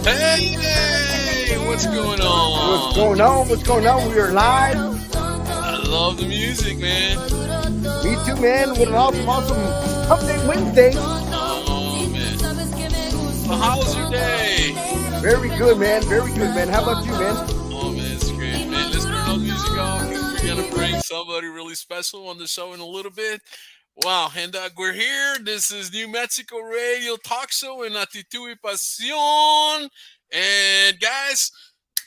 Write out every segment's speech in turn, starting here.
Hey, what's going What's on? going on? What's going on? We are live. I love the music, man. Me too, man. What an awesome Hump Day Wednesday. Oh, man. So how was your day? Very good, man. Very good, man. How about you, man? Oh, man, it's great, man. Let's turn the music off because we're going to bring somebody really special on the show in a little bit. Wow, HENDAWG, we're here. This is New Mexico Radio Talk Show in ACTITUD y PASIÓN. And guys,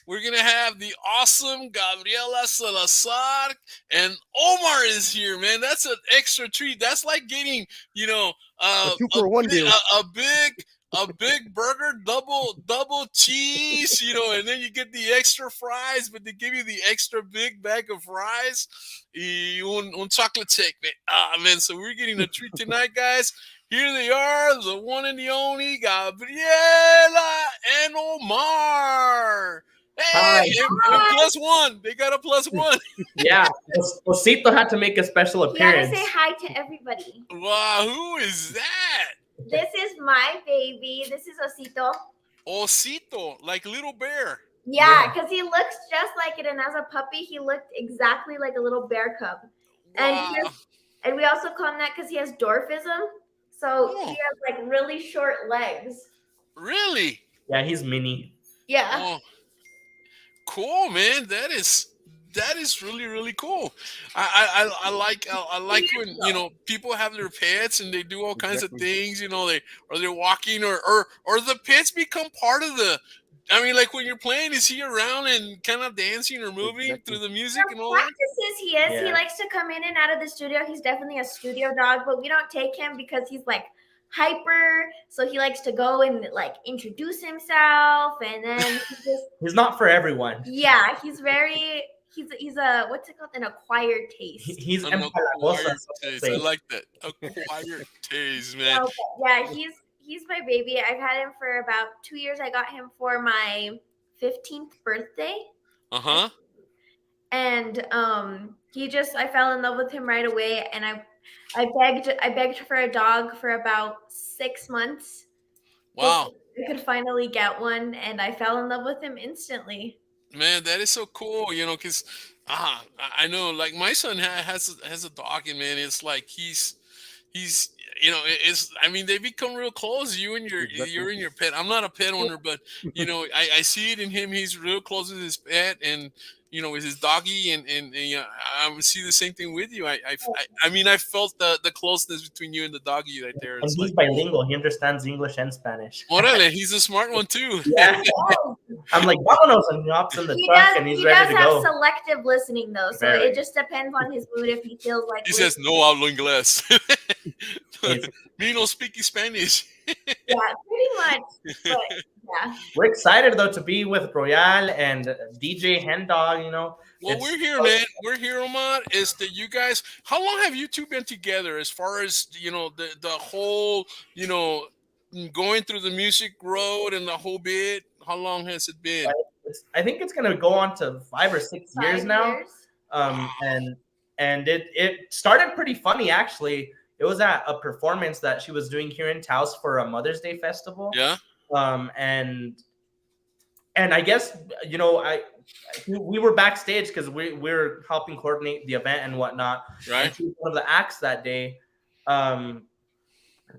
we're going to have the awesome Gabriella Salazar, and Omar is here, man. That's an extra treat. That's like getting, you know, A 2-for-1 deal. a big burger, double cheese, and then you get the extra fries, but they give you the extra big bag of fries, y un chocolate shake, man. Man, so we're getting a treat tonight, guys. Here they are, the one and the only Gabriella and Omar. Hey, and plus one. They got a plus one. Yeah, Osito had to make a special appearance. You gotta say hi to everybody. Wow, who is that? This is my baby. This is Osito. Osito, like little bear. Yeah, because he looks just like it, and as a puppy, he looked exactly like a little bear cub. Wow. And we also call him that because he has dwarfism. So he has like really short legs. Really? Yeah, he's mini. Yeah. Oh, cool, man. That is really, really cool. I like when people have their pets and they do all kinds of things. They're walking or the pets become part of the. I mean, like when you're playing, is he around and kind of dancing or moving through the music and all that? Practices he is. Yeah. He likes to come in and out of the studio. He's definitely a studio dog, but we don't take him because he's like hyper. So he likes to go and like introduce himself, and then he's not for everyone. Yeah, he's a what's it called? An acquired taste. He's an acquired taste. I like that. Acquired taste, man. Yeah, he's my baby. I've had him for about 2 years. I got him for my 15th birthday. Uh-huh. And I fell in love with him right away, and I begged for a dog for about 6 months. Wow. I could finally get one, and I fell in love with him instantly. Man, that is so cool, because I know, like my son has a dog, and man, it's like he's I mean, they become real close. You and your pet. I'm not a pet owner, but I see it in him. He's real close with his pet, and with his doggy, and I would see the same thing with you. I mean, I felt the closeness between you and the doggy right there. And he's bilingual. He understands English and Spanish. Orale, he's a smart one too. Yeah. I'm like, vámonos, and he hops in the truck, and he's ready to go. He does have selective listening though, so it just depends on his mood if he feels like. He says, "No hablo inglés." Me no speak Spanish. Yeah, pretty much. But, yeah. We're excited though to be with Royal and DJ HENDAWG. Well, we're here, man. We're here, Omar. Is that you guys? How long have you two been together? As far as the whole going through the music road and the whole bit. How long has it been? I think it's gonna go on to 5 or 6 years now. And it started pretty funny actually. It was at a performance that she was doing here in Taos for a Mother's Day festival. Yeah. And I guess we were backstage because we were helping coordinate the event and whatnot. Right. And she was one of the acts that day.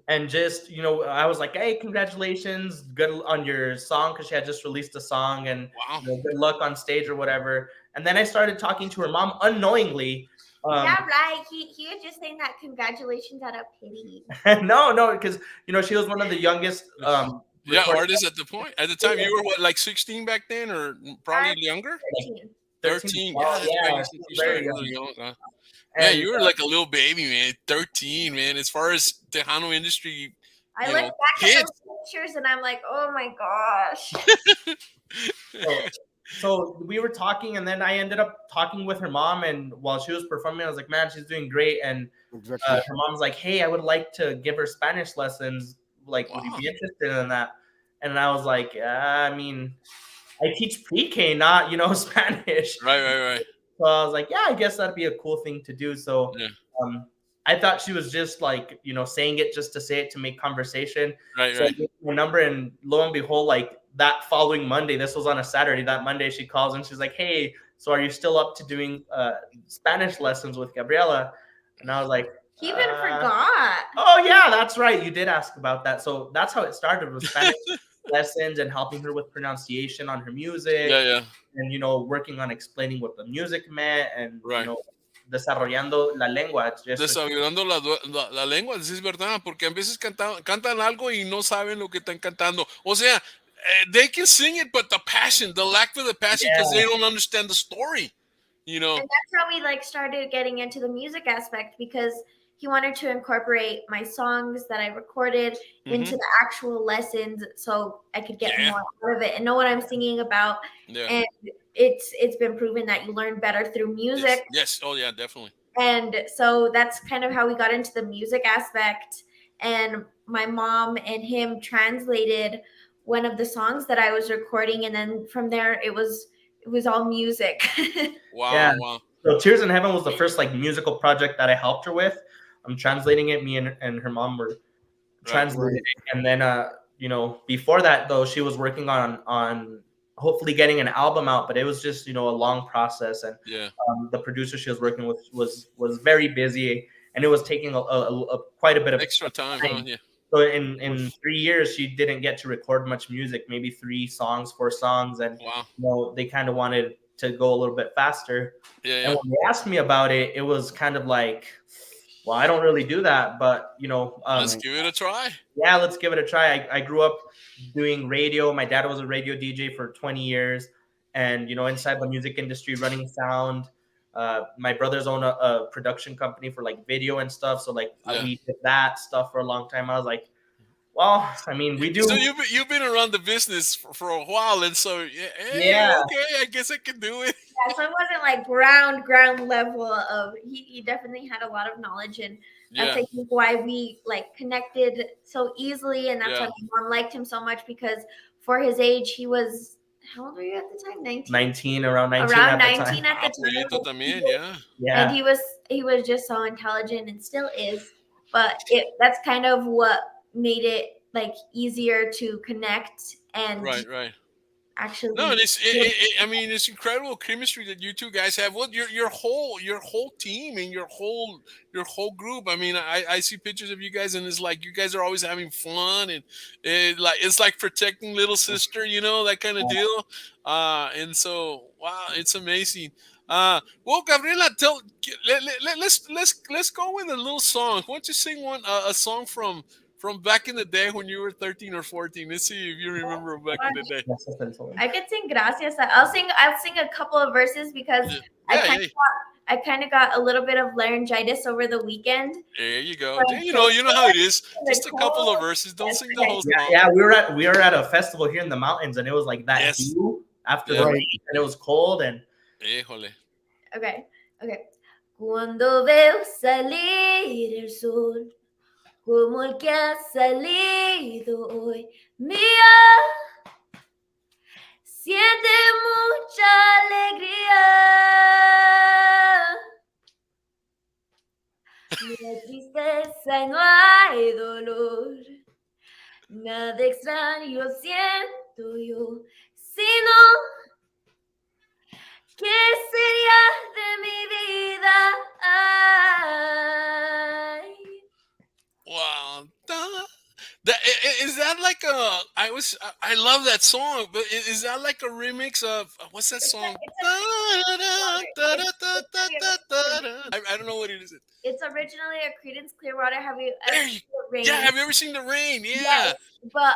And just I was like, hey, congratulations, good on your song, because she had just released a song, and wow. Good luck on stage or whatever. And then I started talking to her mom unknowingly. Yeah, right. He was just saying that congratulations out of pity. No, because she was one of the youngest. Artists at the time. You were what, like 16 back then, or probably younger? 13. Yeah, very young. Yeah, you were like a little baby, man. 13, man. As far as Tejano industry, I look back at those pictures and I'm like, oh my gosh. So we were talking, and then I ended up talking with her mom, and while she was performing, I was like, man, she's doing great. And her mom's like, hey, I would like to give her Spanish lessons. Like, would you be interested in that? And I was like, I mean, I teach pre-K, not, Spanish. Right. So I was like, yeah, I guess that'd be a cool thing to do. So I thought she was just saying it just to say it to make conversation. Right. So I gave her number, and lo and behold, like that following Monday, this was on a Saturday, that Monday she calls and she's like, hey, so are you still up to doing Spanish lessons with Gabriella? And I was like, he even forgot. Oh yeah, that's right. You did ask about that. So that's how it started with Spanish lessons and helping her with pronunciation on her music. Yeah. And, you know, working on explaining what the music meant and, Right. you know, desarrollando la lengua. Desarrollando la lengua, sí es verdad, porque a veces cantan algo y no saben lo que están cantando. O sea, they can sing it, but the passion, the lack for the passion, because they don't understand the story, you know. And that's how we like started getting into the music aspect, because he wanted to incorporate my songs that I recorded into the actual lessons, so I could get more out of it and know what I'm singing about. And it's been proven that you learn better through music. Yes. Oh yeah, definitely. And so that's kind of how we got into the music aspect. And my mom and him translated one of the songs that I was recording, and then from there it was all music. Wow. So Tears in Heaven was the first like musical project that I helped her with. I'm translating it. Me and her mom were translating it. And then you know, before that though, she was working on hopefully getting an album out, but it was just, you know, a long process. And the producer she was working with was very busy, and it was taking a quite a bit of extra time. So in 3 years, she didn't get to record much music, maybe 3 songs, 4 songs. And you know, they kind of wanted to go a little bit faster. And when they asked me about it, it was kind of like, well, I don't really do that, but you know, let's give it a try. Yeah, let's give it a try. I grew up doing radio. My dad was a radio DJ for 20 years, and you know, inside the music industry, running sound. My brothers own a production company for like video and stuff. So like we did that stuff for a long time. I was like, well, I mean, we do. So you've been around the business for a while, and so okay, I guess I can do it. Yeah, so it wasn't like ground level of. He definitely had a lot of knowledge, and that's I think why we like connected so easily, and that's why my mom liked him so much, because for his age, he was. How old were you at the time? 19? Around 19 at the time. Yeah. And he was just so intelligent, and still is. But that's kind of what made it like easier to connect and actually. No, I mean, it's incredible chemistry that you two guys have. What your whole team and your whole group. I mean, I see pictures of you guys, and it's like you guys are always having fun, and it's like protecting little sister, you know, that kind of deal. And so wow, it's amazing. Well, Gabriela, let's go with a little song. Why don't you sing a song from back in the day when you were 13 or 14? Let's see if you remember back in the day. I could sing Gracias. I'll sing a couple of verses, because I kind of got a little bit of laryngitis over the weekend. There you go. You know how it is. Just a couple of verses. Don't sing the whole song. Yeah, we were at a festival here in the mountains, and it was like that dew after the rain, and it was cold. And Okay. Cuando veo salir el sol, como el que ha salido hoy, mía, siente mucha alegría. No hay tristeza y no hay dolor, nada extraño siento yo, sino ¿qué sería de mi vida? Ay. Wow. Is that like I love that song, but is that like a remix of what's that song? I don't know what it is. It's originally a Creedence Clearwater. Have you ever seen The Rain? Yeah, have you ever seen The Rain? Yeah. Yes, but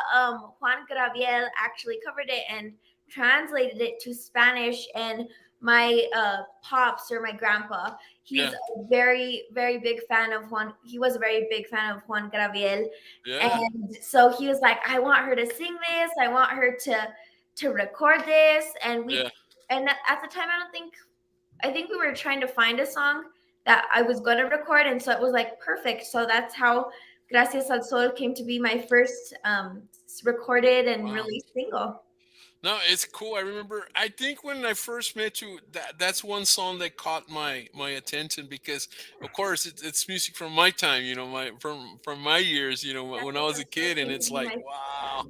Juan Gabriel actually covered it and translated it to Spanish, and my pops, or my grandpa, he's a very, very big fan of Juan. He was a very big fan of Juan Gabriel. And so he was like, I want her to sing this. I want her to record this. And and at the time, I think we were trying to find a song that I was going to record. And so it was like perfect. So that's how Gracias al Sol came to be my first recorded and released single. No, it's cool. I remember. I think when I first met you, that's one song that caught my attention because, of course, it's music from my time. My from my years. That's when I was a kid, and going to it's be like, my wow,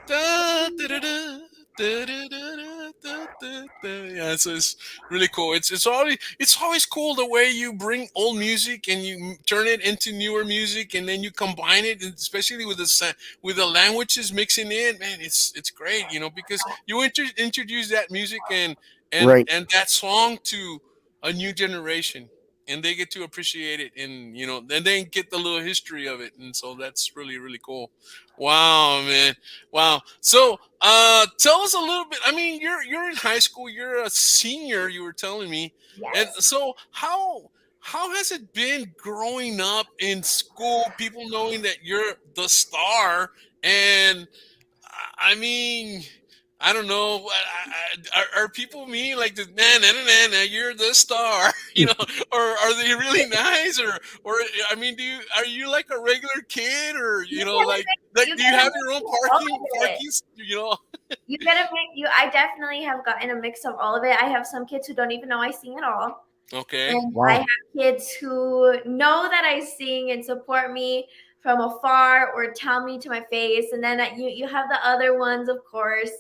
da, da, da, da, da, da, da, da, da, da. Yeah, it's really cool. It's always cool the way you bring old music and you turn it into newer music, and then you combine it, and especially with the languages mixing in. Man, it's great. Because you introduce that music and Right. and that song to a new generation, and they get to appreciate it, and then they get the little history of it, and so that's really really cool. Wow, man. Wow. So tell us a little bit. I mean, you're in high school, you're a senior, you were telling me. And yes. so how has it been growing up in school, people knowing that you're the star? And I mean, I don't know. Are people mean like the nah, you're the star, or are they really nice, or I mean, are you like a regular kid, or You get a like you do you get a have mix your own of all of it. parking? You get a mix. I definitely have gotten a mix of all of it. I have some kids who don't even know I sing at all. Okay. And I Wow. have kids who know that I sing and support me from afar or tell me to my face. And then you have the other ones, of course,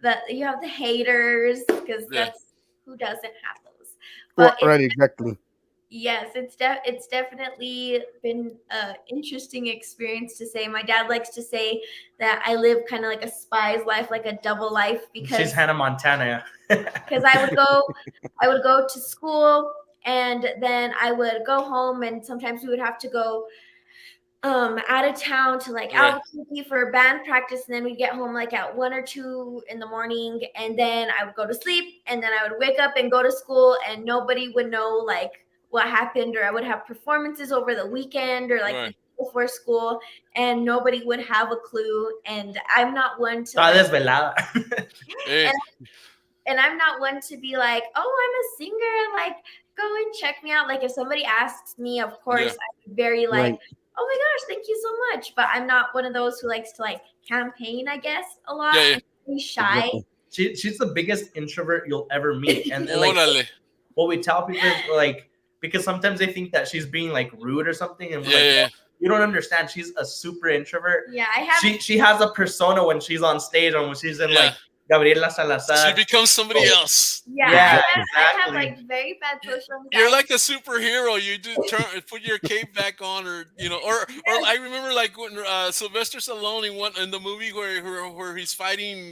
that you have the haters because Yeah. that's who doesn't have those. Well, But right, exactly. yes, it's definitely been an interesting experience to say. My dad likes to say that I live kind of like a spy's life, like a double life, She's because Hannah Montana. I would go to school and then I would go home and sometimes we would have to go out of town to like Right. Albuquerque for band practice, and then we'd get home like at 1 or 2 in the morning, and then I would go to sleep, and then I would wake up and go to school, and nobody would know like what happened, or I would have performances over the weekend or like the Right. day before school, and nobody would have a clue. And I'm not one to Toda like, desvelada. Hey. and and I'm not one to be like, oh, I'm a singer, like go and check me out. Like if somebody asks me, of course, Yeah. I'm very like, Right. oh my gosh, thank you so much. But I'm not one of those who likes to like campaign, I guess, a lot Yeah. Yeah. and be shy. Exactly. She's the biggest introvert you'll ever meet. And like Órale. what we tell people is like, because sometimes they think that she's being like rude or something, and we're Yeah. like, Yeah. no, you don't understand. She's a super introvert. Yeah, I have. She has a persona when she's on stage, and when she's in Yeah. like Gabriella She Salazar. becomes somebody Oh, else. Yeah, yeah, I have exactly. like very bad social You're anxiety. like a superhero. You just put your cape back on, or or I remember like when Sylvester Stallone in the movie where he's fighting,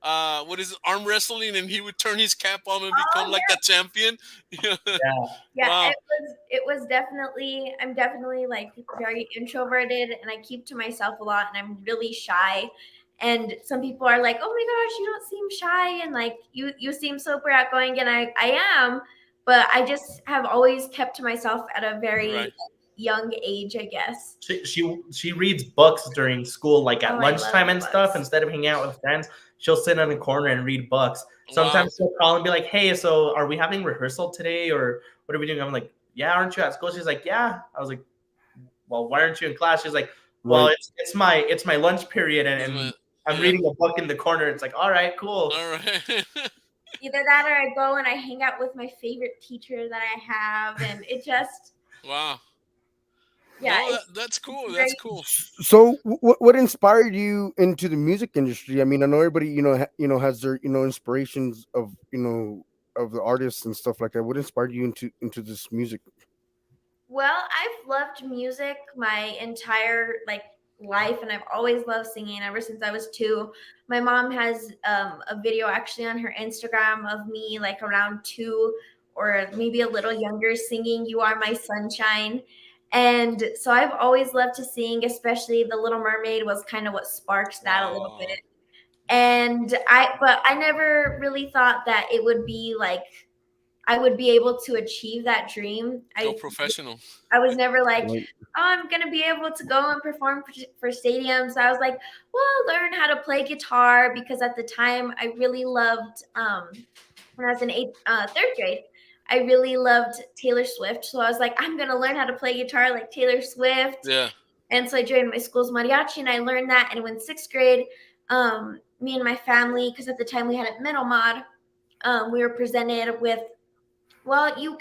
what is it, arm wrestling, and he would turn his cap on and become Oh like a champion. Yeah. yeah, Wow. it was definitely, I'm definitely like very introverted and I keep to myself a lot and I'm really shy. And some people are like, oh my gosh, you don't seem shy and like you seem super outgoing, and I am, but I just have always kept to myself at a very Right. young age, I guess. She reads books during school, like Oh, at I love lunchtime and stuff. books. Instead of hanging out with friends, she'll sit in a corner and read books. Wow. Sometimes she'll call and be like, "Hey, so are we having rehearsal today, or what are we doing?" I'm like, "Yeah, aren't you at school?" She's like, "Yeah." I was like, "Well, why aren't you in class?" She's like, "Well, Right. it's my lunch period, and, This is and my- I'm Yeah. reading a book in the corner." It's like, "All right, cool." All right. Either that or I go and I hang out with my favorite teacher that I have, and it just, Wow. yeah, No, it's that's cool. That's very. cool. So, what inspired you into the music industry? I mean, I know everybody, has their, inspirations of, of the artists and stuff like that. What inspired you into this music? Well, I've loved music my entire like life, and I've always loved singing ever since I was 2. My mom has a video actually on her Instagram of me like around 2 or maybe a little younger singing "You Are My Sunshine." And so I've always loved to sing, especially The Little Mermaid was kind of what sparked that a little bit. Wow. But I never really thought that it would be like I would be able to achieve that dream. Go professional. I was never like, Right. oh, I'm gonna be able to go and perform for stadiums. I was like, well, I'll learn how to play guitar because at the time I really loved when I was in third grade. I really loved Taylor Swift, so I was like, I'm gonna learn how to play guitar like Taylor Swift. Yeah. And so I joined my school's mariachi and I learned that. And when 6th grade, me and my family, because at the time we had a middle mod, we were presented with, well, you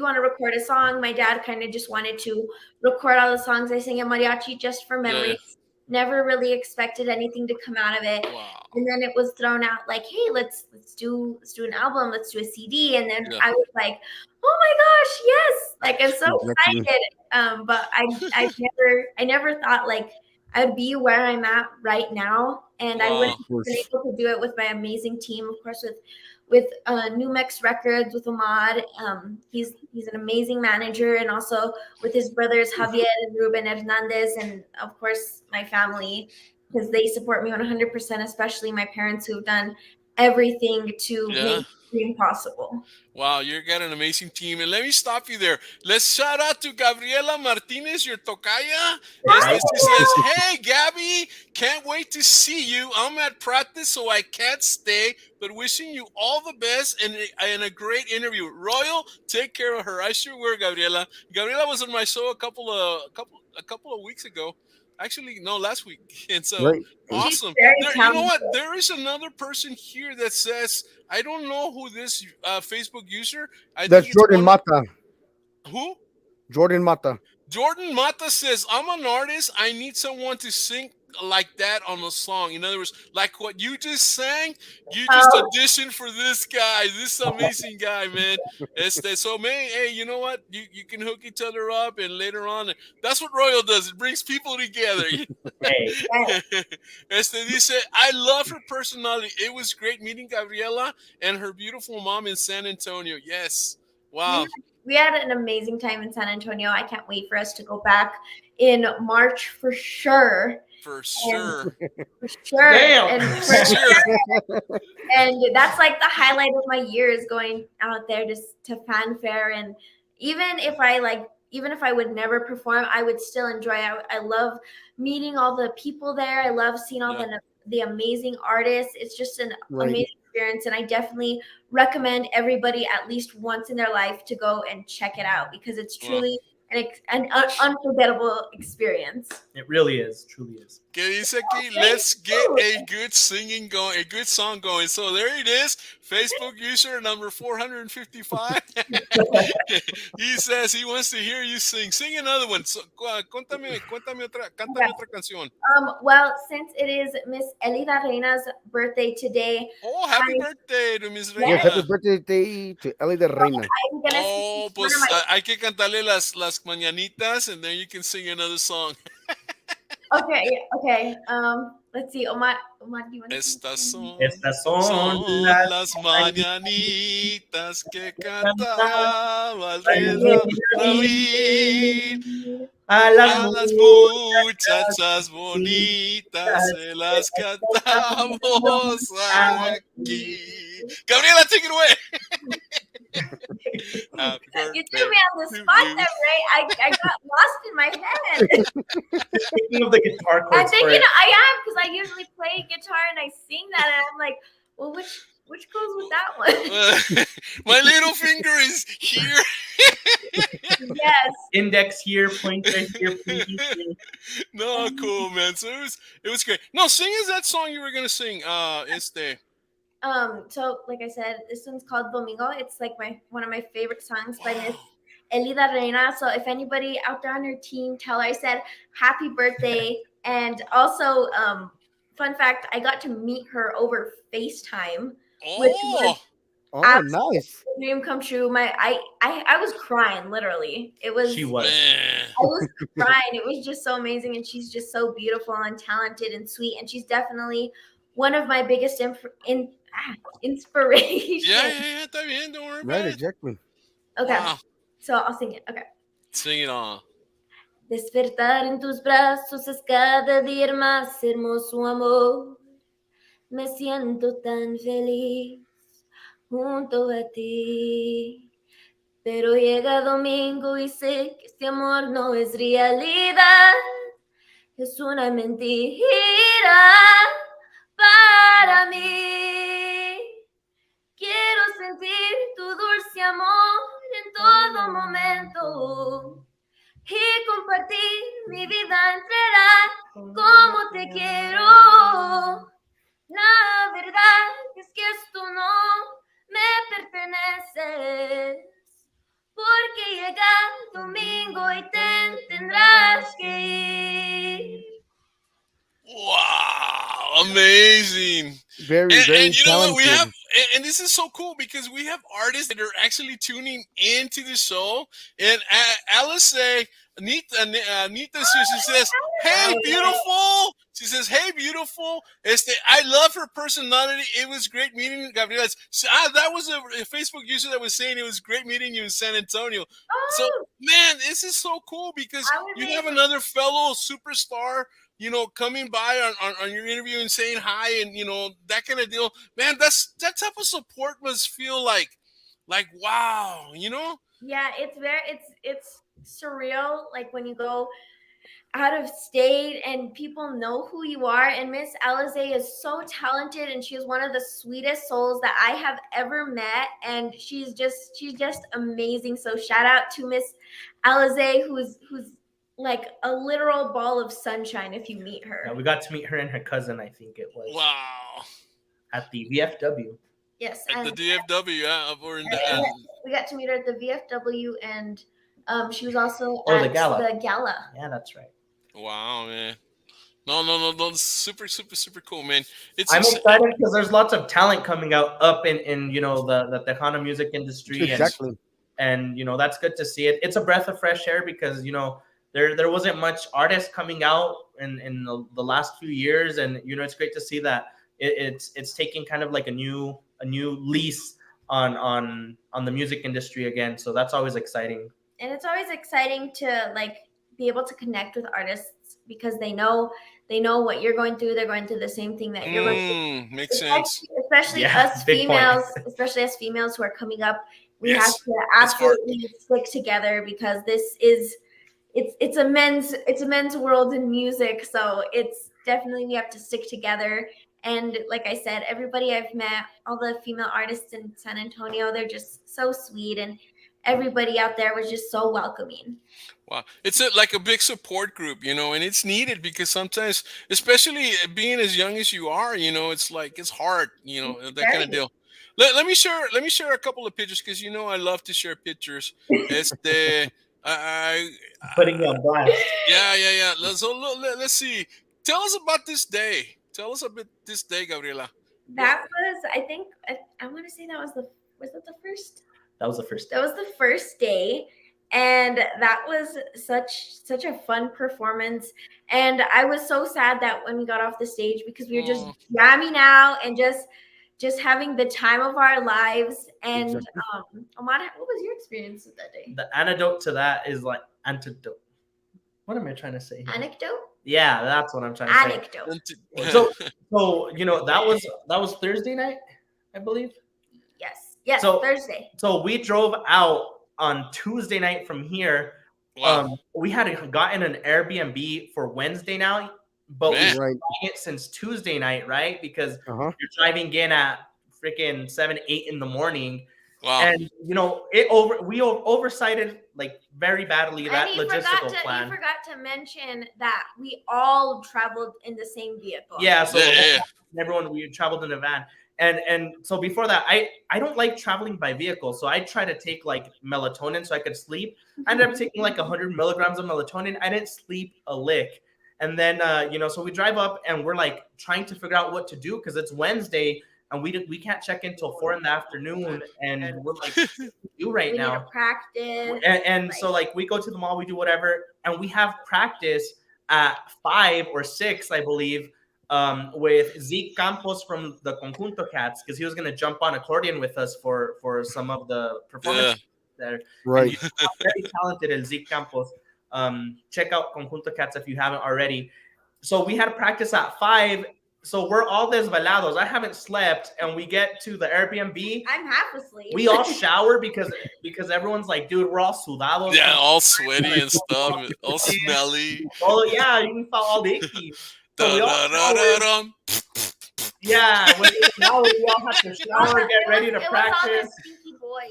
want to record a song. My dad kind of just wanted to record all the songs I sing in mariachi just for memories. Yeah. Never really expected anything to come out of it. Wow. And then it was thrown out like, hey, let's do an album, let's do a CD. And then Yeah. I was like, oh my gosh, yes. Like, I'm so excited. But I never thought like I'd be where I'm at right now. And I wouldn't have been able to do it with my amazing team, of course, with New Mex Records, with Ahmad. He's an amazing manager, and also with his brothers Javier and Ruben Hernandez, and of course my family, because they support me 100%, especially my parents, who've done everything to make the dream possible. Wow, you got an amazing team. And let me stop you there. Let's shout out to Gabriella Martinez, your tocaya. She says, hey, Gabby, can't wait to see you. I'm at practice, so I can't stay, but wishing you all the best and a great interview. Royal, take care of her. I sure will, Gabriella. Gabriella was on my show a couple of weeks ago. Actually, no, last week. And so, awesome. You know what? There is another person here that says, I don't know who this Facebook user. That's Jordan Mata. Who? Jordan Mata. Jordan Mata says, I'm an artist. I need someone to sing like that on a song. In other words, like what you just sang, you just auditioned for this guy, this amazing guy, man. So, man, hey, you know what? You can hook each other up, and later on, that's what Royal does. It brings people together. Dice, I love her personality. It was great meeting Gabriella and her beautiful mom in San Antonio. Yes. Wow. We had an amazing time in San Antonio. I can't wait for us to go back in March for sure. For sure. Damn. And that's like the highlight of my year, is going out there just to fanfare. And even if I would never perform, I would still enjoy it. I love meeting all the people there. I love seeing all the amazing artists. It's just an amazing experience, and I definitely recommend everybody at least once in their life to go and check it out, because it's truly an unforgettable experience. It really is, truly is. ¿Qué dice aquí? Let's get a good singing going, a good song going. So there it is, Facebook user number 455. He says he wants to hear you sing. Sing another one. So, cántame otra canción. Well, since it is Miss Elida Reina's birthday today. Oh, happy birthday to Miss Reina. Happy birthday to Elida Reina. Oh, pues hay que cantarle las mañanitas, and then you can sing another song. Okay. Let's see. Omar, do you want to Estas son las mañanitas que cantaba el rey David. A las muchachas bonitas se las cantamos aquí. Gabriela, take it away. You threw me on the spot there, Ray. I got lost in my head. Thinking of the guitar chords. I'm thinking I am, because I usually play guitar and I sing that, and I'm like, well, which goes with that one? My little finger is here. Yes. Index here, pointer here, pinky here. No, cool, man. So it was great. No, sing is that song you were gonna sing. So like I said, this one's called Domingo. It's like one of my favorite songs by Miss Elida Reina. So if anybody out there on her team, tell her I said happy birthday. And also, fun fact, I got to meet her over FaceTime. Which was nice. Dream come true. I was crying, literally. I was crying. It was just so amazing, and she's just so beautiful and talented and sweet, and she's definitely one of my biggest inspirations. Yeah, está bien, don't worry about it. Exactly. Okay, so I'll sing it. Okay. Sing it on. Despertar en tus brazos es cada día más hermoso amor. Me siento tan feliz junto a ti. Pero llega domingo y sé que este amor no es realidad. Es una mentira para mí. Quiero sentir tu dulce amor en todo momento y compartir mi vida entera como te quiero. La llegar, es que tú no me perteneces. Porque llega el domingo y te tendrás que ir. Wow, amazing. Very, very And you know what we have, talented. and this is so cool because we have artists that are actually tuning into the show. And Alice Anita, she says, "Hey, beautiful." She says, "Hey, beautiful." I love her personality. It was great meeting Gabriela. That was a Facebook user that was saying it was great meeting you in San Antonio. So, Oh, man, this is so cool because I was you have able- another fellow superstar, coming by on your interview and saying hi, and that kind of deal. Man, that type of support must feel like wow, yeah, it's surreal. Like when you go out of state and people know who you are. And Miss Alize is so talented, and she's one of the sweetest souls that I have ever met. And she's just amazing. So shout out to Miss Alize, who's like a literal ball of sunshine if you meet her. Yeah, we got to meet her and her cousin, I think it was. Wow. At the VFW. Yes. At the DFW, yeah. We got to meet her at the VFW, and she was also at the gala. Yeah, that's right. Wow, man. No, super, super, super cool, man. I'm excited because there's lots of talent coming up in the Tejano music industry. Exactly. And that's good to see it. It's a breath of fresh air because there wasn't much artists coming out in the last few years, and it's great to see that it's taking kind of like a new lease on the music industry again. So that's always exciting. And it's always exciting to like be able to connect with artists because they know what you're going through. They're going through the same thing that you're going through. Makes sense. Especially us females who are coming up. We have to absolutely stick together because it's a men's world in music. So it's definitely we have to stick together. And like I said, everybody I've met, all the female artists in San Antonio, they're just so sweet, and everybody out there was just so welcoming. Wow. It's like a big support group, and it's needed because sometimes, especially being as young as you are, it's like, it's hard, that kind of deal. Let me share a couple of pictures because, I love to share pictures. Putting you on blast. Yeah. Let's see. Tell us about this day. Tell us about this day, Gabriela. That was, I think, I want to say that was the first? That was the first day. That was the first day. And that was such a fun performance. And I was so sad that when we got off the stage because we were just jamming out and just having the time of our lives. And Omar, what was your experience with that day? The antidote to that is like antidote. What am I trying to say here? Anecdote? Yeah, that's what I'm trying to say. So that was Thursday night, I believe. Yes, so, Thursday. So we drove out on Tuesday night from here. Wow. We had gotten an Airbnb for Wednesday night, but we were doing it since Tuesday night, right? Because you're driving in at freaking 7, 8 in the morning. Wow. And we oversighted like very badly that logistical plan. You forgot to mention that we all traveled in the same vehicle. Yeah, so everyone, we traveled in a van. And so before that, I don't like traveling by vehicle. So I try to take like melatonin so I could sleep. I ended up taking like 100 milligrams of melatonin. I didn't sleep a lick. And then, so we drive up and we're like trying to figure out what to do because it's Wednesday and we can't check in till 4 p.m. And we're like, what do we do right now? We need to practice. And so like we go to the mall, we do whatever. And we have practice at 5 or 6, I believe. With Zeke Campos from the Conjunto Cats because he was going to jump on accordion with us for some of the performances there. Right. Very talented in Zeke Campos. Check out Conjunto Cats if you haven't already. So we had practice at 5. So we're all desvelados. I haven't slept, and we get to the Airbnb. I'm half asleep. We all shower because everyone's like, dude, we're all sudados. Yeah, all sweaty and stuff, all smelly. Oh yeah, you can feel all icky. So we all yeah, now we all have to shower, get ready to practice. It was all the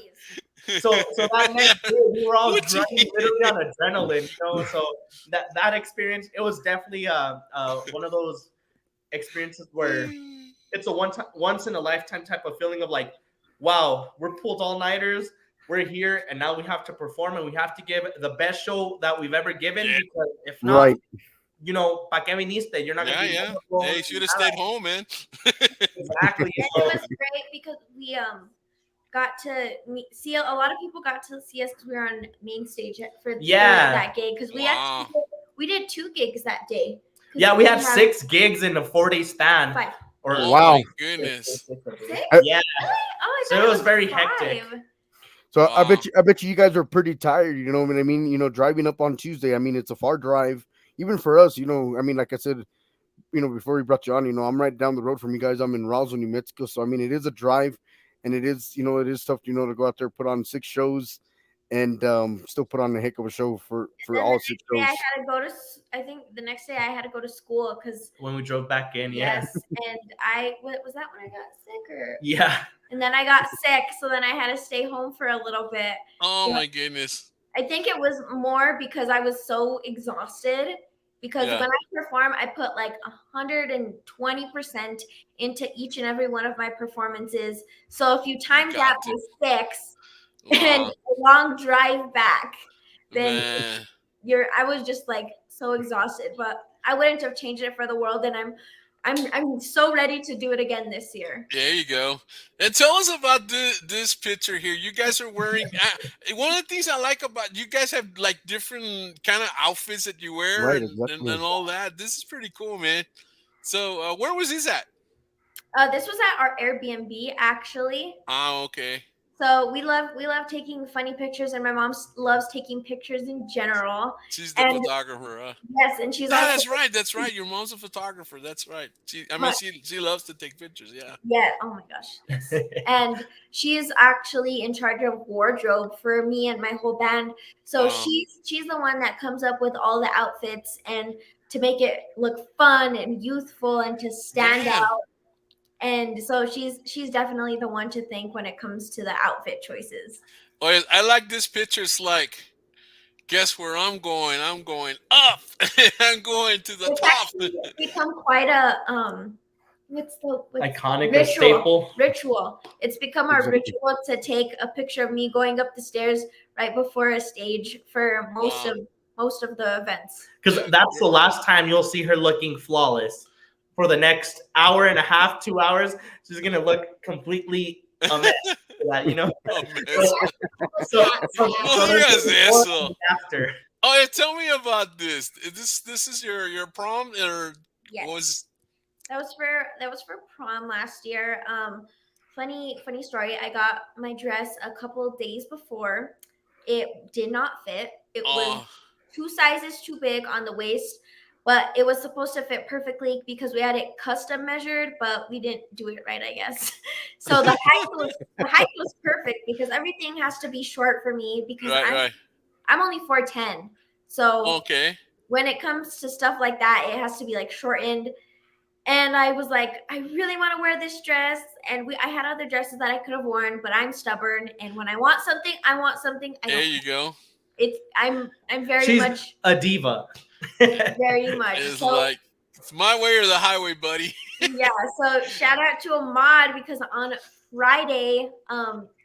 stinky boys. So that next day, we were all running literally on adrenaline. So that experience, it was definitely one of those experiences where it's a once in a lifetime type of feeling of like, wow, we're pulled all nighters. We're here, and now we have to perform, and we have to give the best show that we've ever given. Yeah. Because if not, you know, ¿pa' qué viniste? You're not gonna be memorable. Yeah, you should have stayed home, man. Exactly. And it was great because we got to see a lot of people got to see us because we were on main stage for that gig because we did 2 gigs that day. Yeah, we had 6 gigs in a 4-day span. 5. Oh my goodness. 6? Yeah. Oh, so it was very hectic. So I bet you guys are pretty tired, you know what I mean? You know, driving up on Tuesday, I mean, it's a far drive, even for us, you know, I mean, like I said, you know, before we brought you on, you know, I'm right down the road from you guys. I'm in Roswell, New Mexico. So, I mean, it is a drive, and it is, you know, it is tough, you know, to go out there, put on 6 shows and still put on a heck of a show for all 6 shows. I had to go to, I think the next day I had to go to school because when we drove back in, yes, and was that when I got sick or and then I got sick, so then I had to stay home for a little bit. Oh my goodness! I think it was more because I was so exhausted. Because when I perform, I put like 120% into each and every one of my performances. So if you time that by 6 and a long drive back, then I was just like so exhausted. But I wouldn't have changed it for the world, and I'm so ready to do it again this year. There you go. And tell us about this picture here. You guys are wearing one of the things I like about you guys have like different kind of outfits that you wear and all that. This is pretty cool, man. So where was this at? This was at our Airbnb, actually. Oh, okay. So we love taking funny pictures, and my mom loves taking pictures in general. She's the photographer, huh? Yes, and she's that's right. That's right. Your mom's a photographer. That's right. She loves to take pictures. Yeah. Yeah. Oh my gosh. Yes. And she is actually in charge of wardrobe for me and my whole band. So she's the one that comes up with all the outfits and to make it look fun and youthful and to stand out. And so she's definitely the one to thank when it comes to the outfit choices. Oh, I like this picture. It's like, guess where I'm going? I'm going up. I'm going to the top. It's become quite a what's iconic ritual. It's become our ritual to take a picture of me going up the stairs right before a stage for most of the events. Because that's the last time you'll see her looking flawless. For the next hour and a half, 2 hours, she's gonna look completely a mess. You know. After. Oh, yeah, tell me about this. This is your prom or yes. That was for prom last year. Funny story. I got my dress a couple of days before. It did not fit. It was 2 sizes too big on the waist. But it was supposed to fit perfectly because we had it custom measured, but we didn't do it right, I guess. So the height was perfect because everything has to be short for me because I'm only 4'10". So when it comes to stuff like that, it has to be like shortened. And I was like, I really want to wear this dress. And I had other dresses that I could have worn, but I'm stubborn. And when I want something, I want something. There you go. I'm very She's much a diva. Very much. It's like it's my way or the highway, buddy. Yeah. So shout out to Ahmad because on Friday,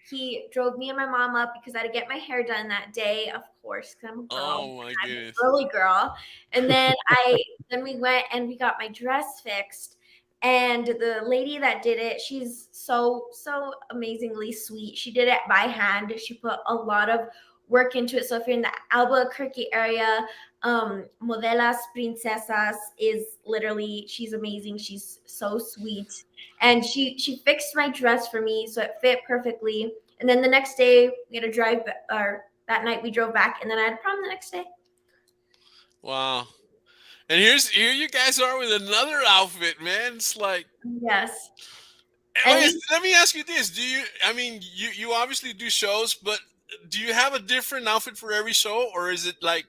he drove me and my mom up because I had to get my hair done that day, of course, because I'm a girl. Oh my goodness. I'm an early girl. And then then we went and we got my dress fixed. And the lady that did it, she's so amazingly sweet. She did it by hand. She put a lot of work into it. So if you're in the Albuquerque area, Modelas Princesas is literally, she's amazing. She's so sweet. And she fixed my dress for me so it fit perfectly. And then the next day we had to drive, or that night we drove back, and then I had prom the next day. Wow. And here you guys are with another outfit, man. It's like, yes. Let me ask you this: you obviously do shows, but do you have a different outfit for every show, or is it like?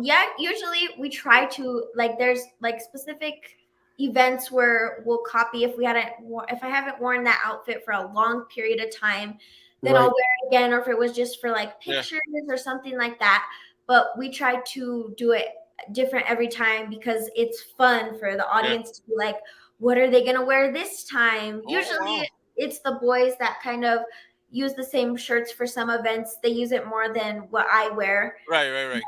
Yeah, usually we try to, like, there's like specific events where we'll copy if I haven't worn that outfit for a long period of time, then I'll wear it again, or if it was just for like pictures or something like that. But we try to do it different every time because it's fun for the audience to be like, what are they going to wear this time? Oh, Usually wow. it's the boys that kind of use the same shirts for some events. They use it more than what I wear. Right. Yeah,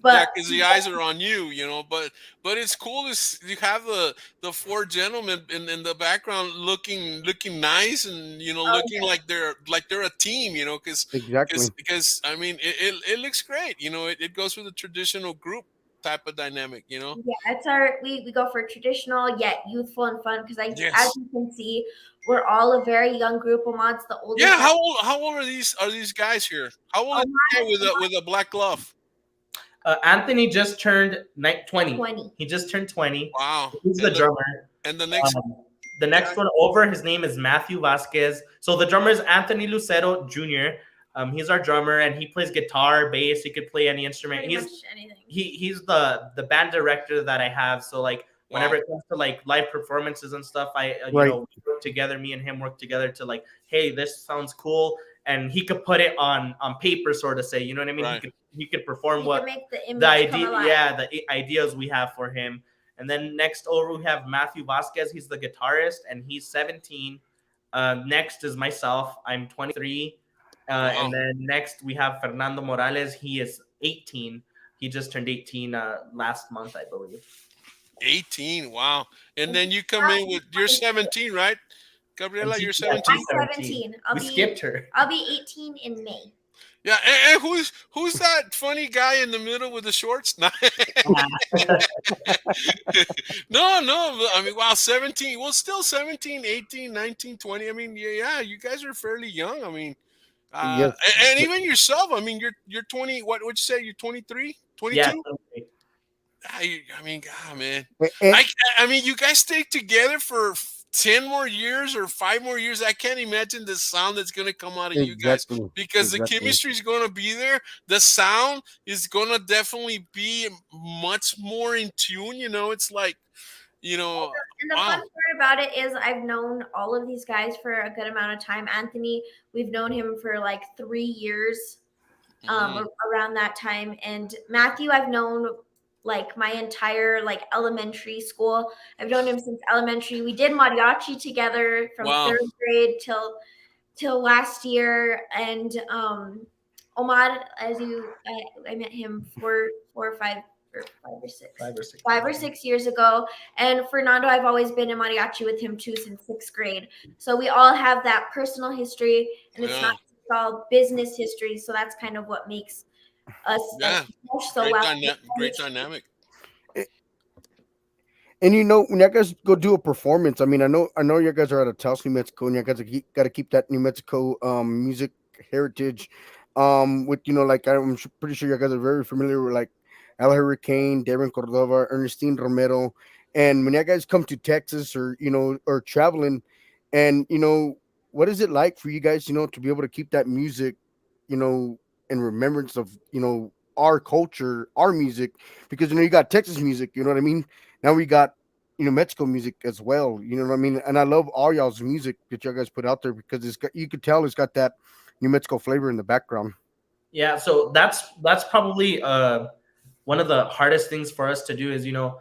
But because the eyes are on you, you know. But it's cool to you have the four gentlemen in the background looking nice, and you know, looking like they're a team, you know. Exactly. Because I mean, it looks great, you know. It goes with the traditional group type of dynamic, you know. yeah, it's we go for traditional yet youthful and fun because as Yes. you can see, we're all a very young group. Amad's the Yeah. oldest. How old are these guys here? How old is the guy with a black glove? Anthony just turned 20. 20. He just turned 20. Wow. He's the drummer. And the next The next one over, his name is Matthew Vasquez. So the drummer is Anthony Lucero Jr. He's our drummer, and he plays guitar, bass. He could play any instrument. Pretty much anything. He's the band director that I have. So like whenever it comes to like live performances and stuff, I you know, work together. Me and him work together to like, hey, this sounds cool, and he could put it on paper, sort of say, you know what I mean? Right. He could perform He can make the image idea, come alive. yeah, the ideas we have for him. And then next over we have Matthew Vasquez. He's the guitarist, and he's 17. Next is myself. I'm 23. And then next we have Fernando Morales. He is 18. He just turned 18 last month, I believe. 18. Wow. And then you come in with you're 17, right? Gabriella, you're 17. I'm 17. We skipped her. I'll be 18 in May. Yeah, and who's that funny guy in the middle with the shorts? No, I mean, wow, 17. Well, still 17, 18, 19, 20. I mean, yeah, you guys are fairly young. I mean, Yes. and even yourself. I mean, you're 20. What would you say? You're 23, 22? Yeah. I mean, God, man. And- I mean, you guys stay together for 10 more years or 5 more years. I can't imagine the sound that's going to come out of you guys, because the chemistry is going to be there. The sound is going to definitely be much more in tune. You know, it's like, you know. And the fun part about it is I've known all of these guys for a good amount of time. Anthony, we've known him for like 3 years around that time. And Matthew, I've known like my entire like elementary school. I've known him since elementary. We did mariachi together from 3rd grade till last year. And Omar, as I met him 4 or 5 or 6 years ago. And Fernando, I've always been in mariachi with him too since 6th grade. So we all have that personal history, and it's not all business history. So that's kind of what makes us so great dynamic. And you know, when you guys go do a performance, I mean, I know you guys are out of Taos, New Mexico, and you guys got to keep that New Mexico music heritage. With, you know, like I'm pretty sure you guys are very familiar with like El Hurricane, Darren Cordova, Ernestine Romero, and when you guys come to Texas or, you know, or traveling, and you know, what is it like for you guys, you know, to be able to keep that music, you know, in remembrance of, you know, our culture, our music, because, you know, you got Texas music, you know what I mean? Now we got, you know, Mexico music as well, you know what I mean? And I love all y'all's music that you guys put out there, because it's got, you could tell it's got that New Mexico flavor in the background. Yeah, so that's probably one of the hardest things for us to do is, you know,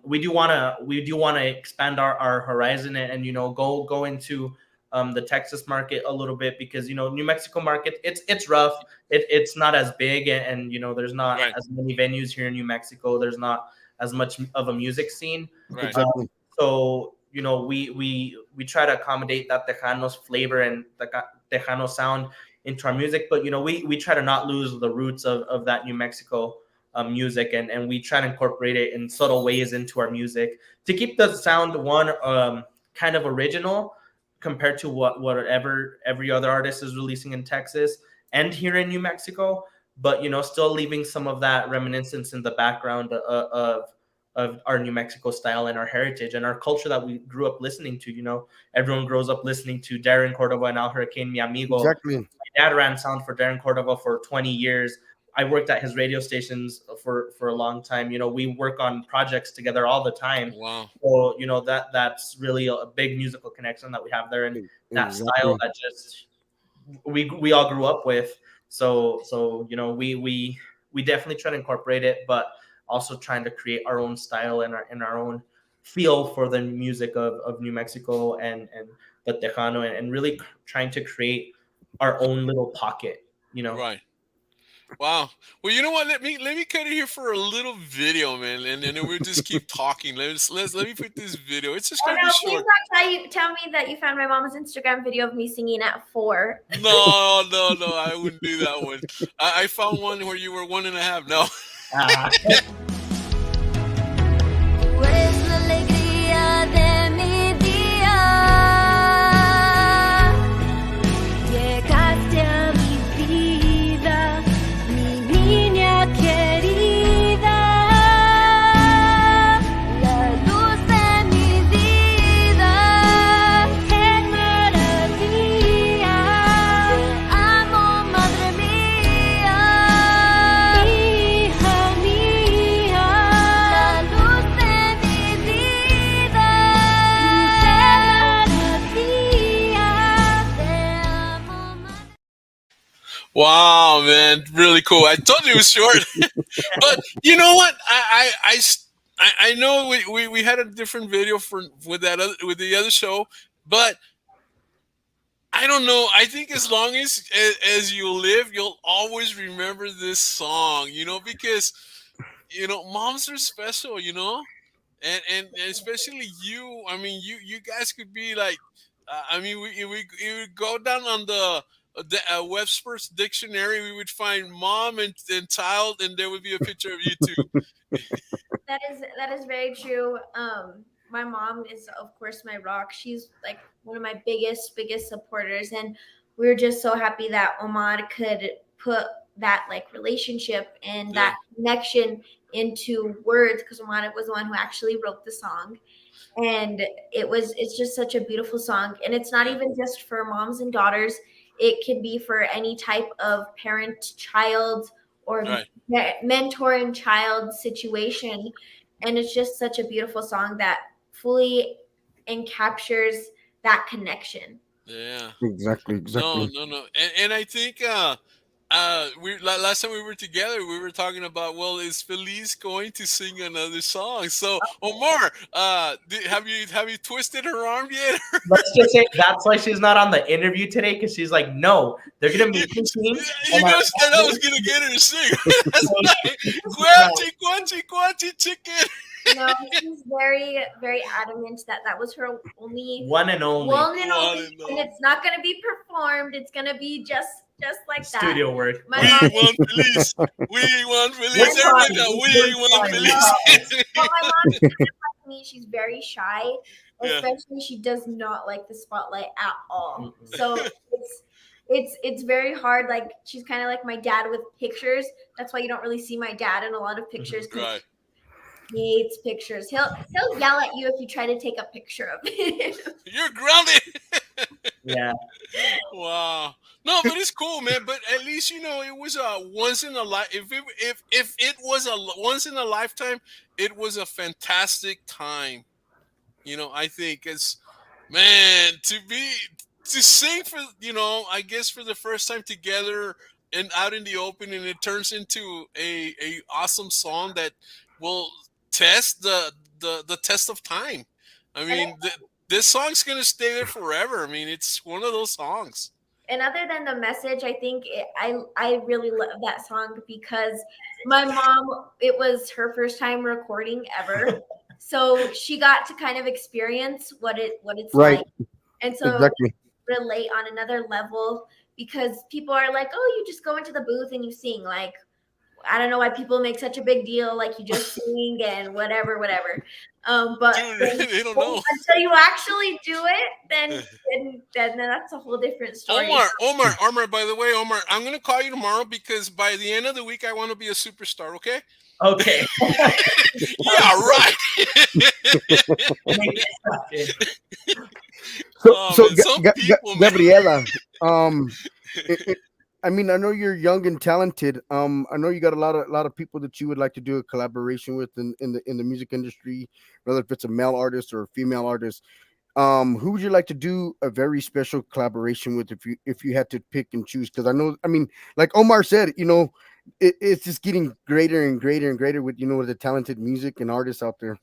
we do want to expand our horizon and you know, go into the Texas market a little bit, because, you know, New Mexico market, it's rough. It's not as big, and you know, there's not as many venues here in New Mexico. There's not as much of a music scene. Right. So, you know, we try to accommodate that Tejano's flavor and the Tejano sound into our music, but you know, we try to not lose the roots of that New Mexico music, and we try to incorporate it in subtle ways into our music to keep the sound kind of original compared to whatever every other artist is releasing in Texas and here in New Mexico, but you know, still leaving some of that reminiscence in the background of our New Mexico style and our heritage and our culture that we grew up listening to. You know, everyone grows up listening to Darren Cordova and El Hurricane, Mi Amigo. Exactly. My dad ran sound for Darren Cordova for 20 years. I worked at his radio stations for a long time. You know, we work on projects together all the time. Wow. So, you know, that's really a big musical connection that we have there, and that style that just we all grew up with. So you know, we definitely try to incorporate it, but also trying to create our own style and our own feel for the music of New Mexico and the Tejano, and really trying to create our own little pocket, you know. Right. Wow. Well, you know what? Let me cut it here for a little video, man, and then we'll just keep talking. Let me put this video. It's just Oh gonna be no! Please short. don't tell me that you found my mom's Instagram video of me singing at 4. No, no, no. I wouldn't do that one. I found one where you were 1.5. No. Ah. Tú eres la alegría de mi día. Llegaste a mi vida, mi niña querida. La luz de mi vida, qué maravilla. Te amo, madre mía, hija mía. La luz de mi vida, qué maravilla. Te amo, madre. Wow, man, really cool. I told you it was short, but you know what? I know we had a different video for with with the other show, but I don't know. I think as long as you live, you'll always remember this song. You know, because moms are special. And especially you. I mean, you guys could be like. I mean, we would go down on the Webster's dictionary. We would find mom and child, and there would be a picture of you two. That is very true. My mom is, of course, my rock. She's like one of my biggest supporters, and we were just so happy that Omar could put that like relationship and that connection into words, because Omar was the one who actually wrote the song. And it's just such a beautiful song, and it's not even just for moms and daughters. It can be for any type of parent child or Right. mentor and child situation, and it's just such a beautiful song that fully encaptures that connection. Yeah. Exactly. No. And I think last time we were together, we were talking about, well, is Feliz going to sing another song? So Omar, have you twisted her arm yet? Let's just say that's why she's not on the interview today, because she's like, no, they're gonna be You singing. said I was gonna get her to sing. That's right. Quachi, chicken. No, she's very, very adamant that was her only One and only and it's not going to be performed. It's going to be just like that. studio work. My We mom, want Feliz. We want Feliz. We're Everybody, fine. we want We're Feliz. well, my mom is like me. She's very shy. Yeah. Especially, she does not like the spotlight at all. Mm-mm. So it's very hard. Like, she's kind of like my dad with pictures. That's why you don't really see my dad in a lot of pictures. 'Cause Right. he hates pictures. He'll yell at you if you try to take a picture of him. You're grounded. Yeah. Wow. No, but it's cool, man. But at least it was a once in a life. If it was a once in a lifetime, it was a fantastic time. I think it's, man, to sing for I guess for the first time together and out in the open, and it turns into a awesome song that will test the test of time. I mean, this song's gonna stay there forever. I mean, it's one of those songs. And other than the message, I think I really love that song because my mom, it was her first time recording ever, so she got to kind of experience what it's Right. like, and so Exactly. relate on another level, because people are like, oh, you just go into the booth and you sing. Like, I don't know why people make such a big deal, like you just sing and whatever. But Dude, they don't know. until you actually do it, then that's a whole different story. Omar. By the way, Omar, I'm gonna call you tomorrow because by the end of the week, I want to be a superstar. Okay? Okay. Yeah, right. So, Man, some people, man. Gabriella, I mean, I know you're young and talented. I know you got a lot of people that you would like to do a collaboration with in the music industry, whether if it's a male artist or a female artist. Who would you like to do a very special collaboration with if you had to pick and choose? Because I mean, like Omar said, it's just getting greater and greater and greater with with the talented music and artists out there.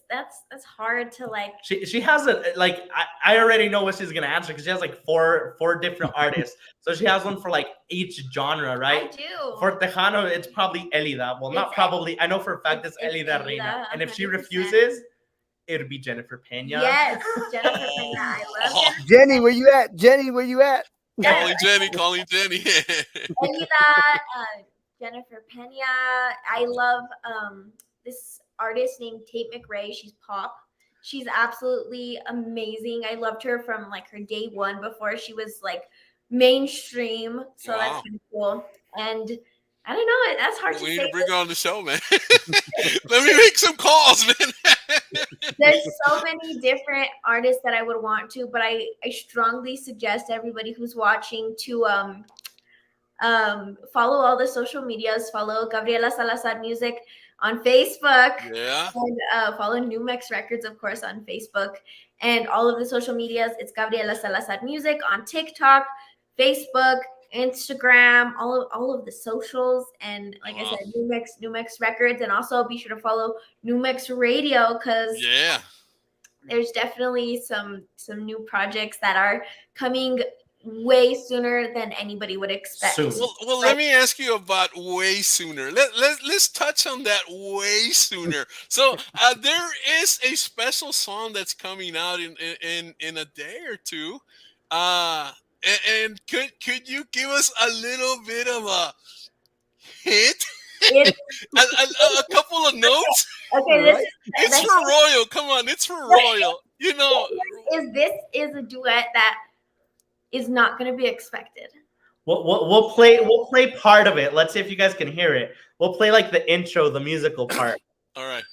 that's hard to like. She has a like I already know what she's gonna answer because she has like four different artists. So she has one for like each genre, right? I do. For Tejano, it's probably Elida. Well, not It's probably. I know for a fact it's Elida Elida, Reina. And if she 100%. refuses, it'll be Jennifer Pena. Yes, Jennifer Pena. I love Oh, Jennifer. Jenny, where you at? Jenny, where you at? calling Jenny. Elida, Jennifer Pena. I love this artist named Tate McRae. She's pop. She's absolutely amazing. I loved her from like her day one before she was like mainstream. So Wow. that's kind of cool. And I don't know. That's hard We to need say. to bring her on the show, man. Let me make some calls, man. There's so many different artists that I would want to, but I strongly suggest everybody who's watching to follow all the social medias. Follow Gabriella Salazar Music on Facebook. Yeah. And follow New Mex Records, of course, on Facebook. And all of the social medias, it's Gabriella Salazar Music on TikTok, Facebook, Instagram, all of the socials. And like I said, New Mex Records. And also be sure to follow New Mex Radio because Yeah. there's definitely some new projects that are coming way sooner than anybody would expect. Soon. Well, let me ask you about way sooner. Let's touch on that way sooner. So there is a special song that's coming out in a day or two. And could you give us a little bit of a hint? a couple of notes? Okay, Right. It's for Royal. Come on, it's for Royal. You know. This is a duet that is not going to be expected. We'll play part of it. Let's see if you guys can hear it. We'll play like the intro, the musical part. All right.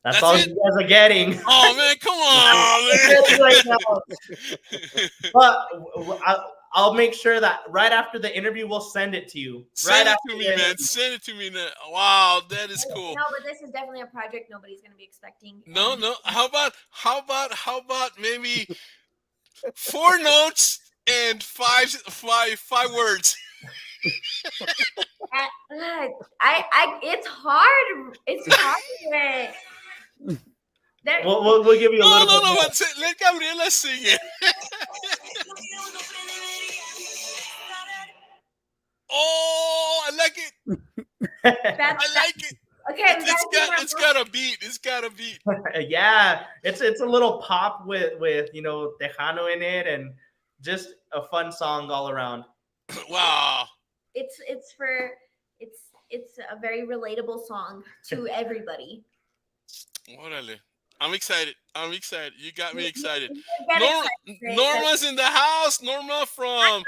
That's That's all it? you guys are getting. Oh man, come on, man. But I'll make sure that right after the interview, we'll send it to you. Send right it to me, man. Send it to me now. Wow, that is cool. No, but this is definitely a project nobody's going to be expecting. No. How about maybe 4 notes and five words? It's hard. It's hard. We'll give you a little bit. No. Let Gabriela sing it. Oh, I like it. I like it. Okay, It's got a beat. It's got a beat. Yeah, it's a little pop with Tejano in it, and just a fun song all around. Wow. It's a very relatable song to everybody. Orale. I'm excited. You got me excited. Get Norma's in the house. Norma from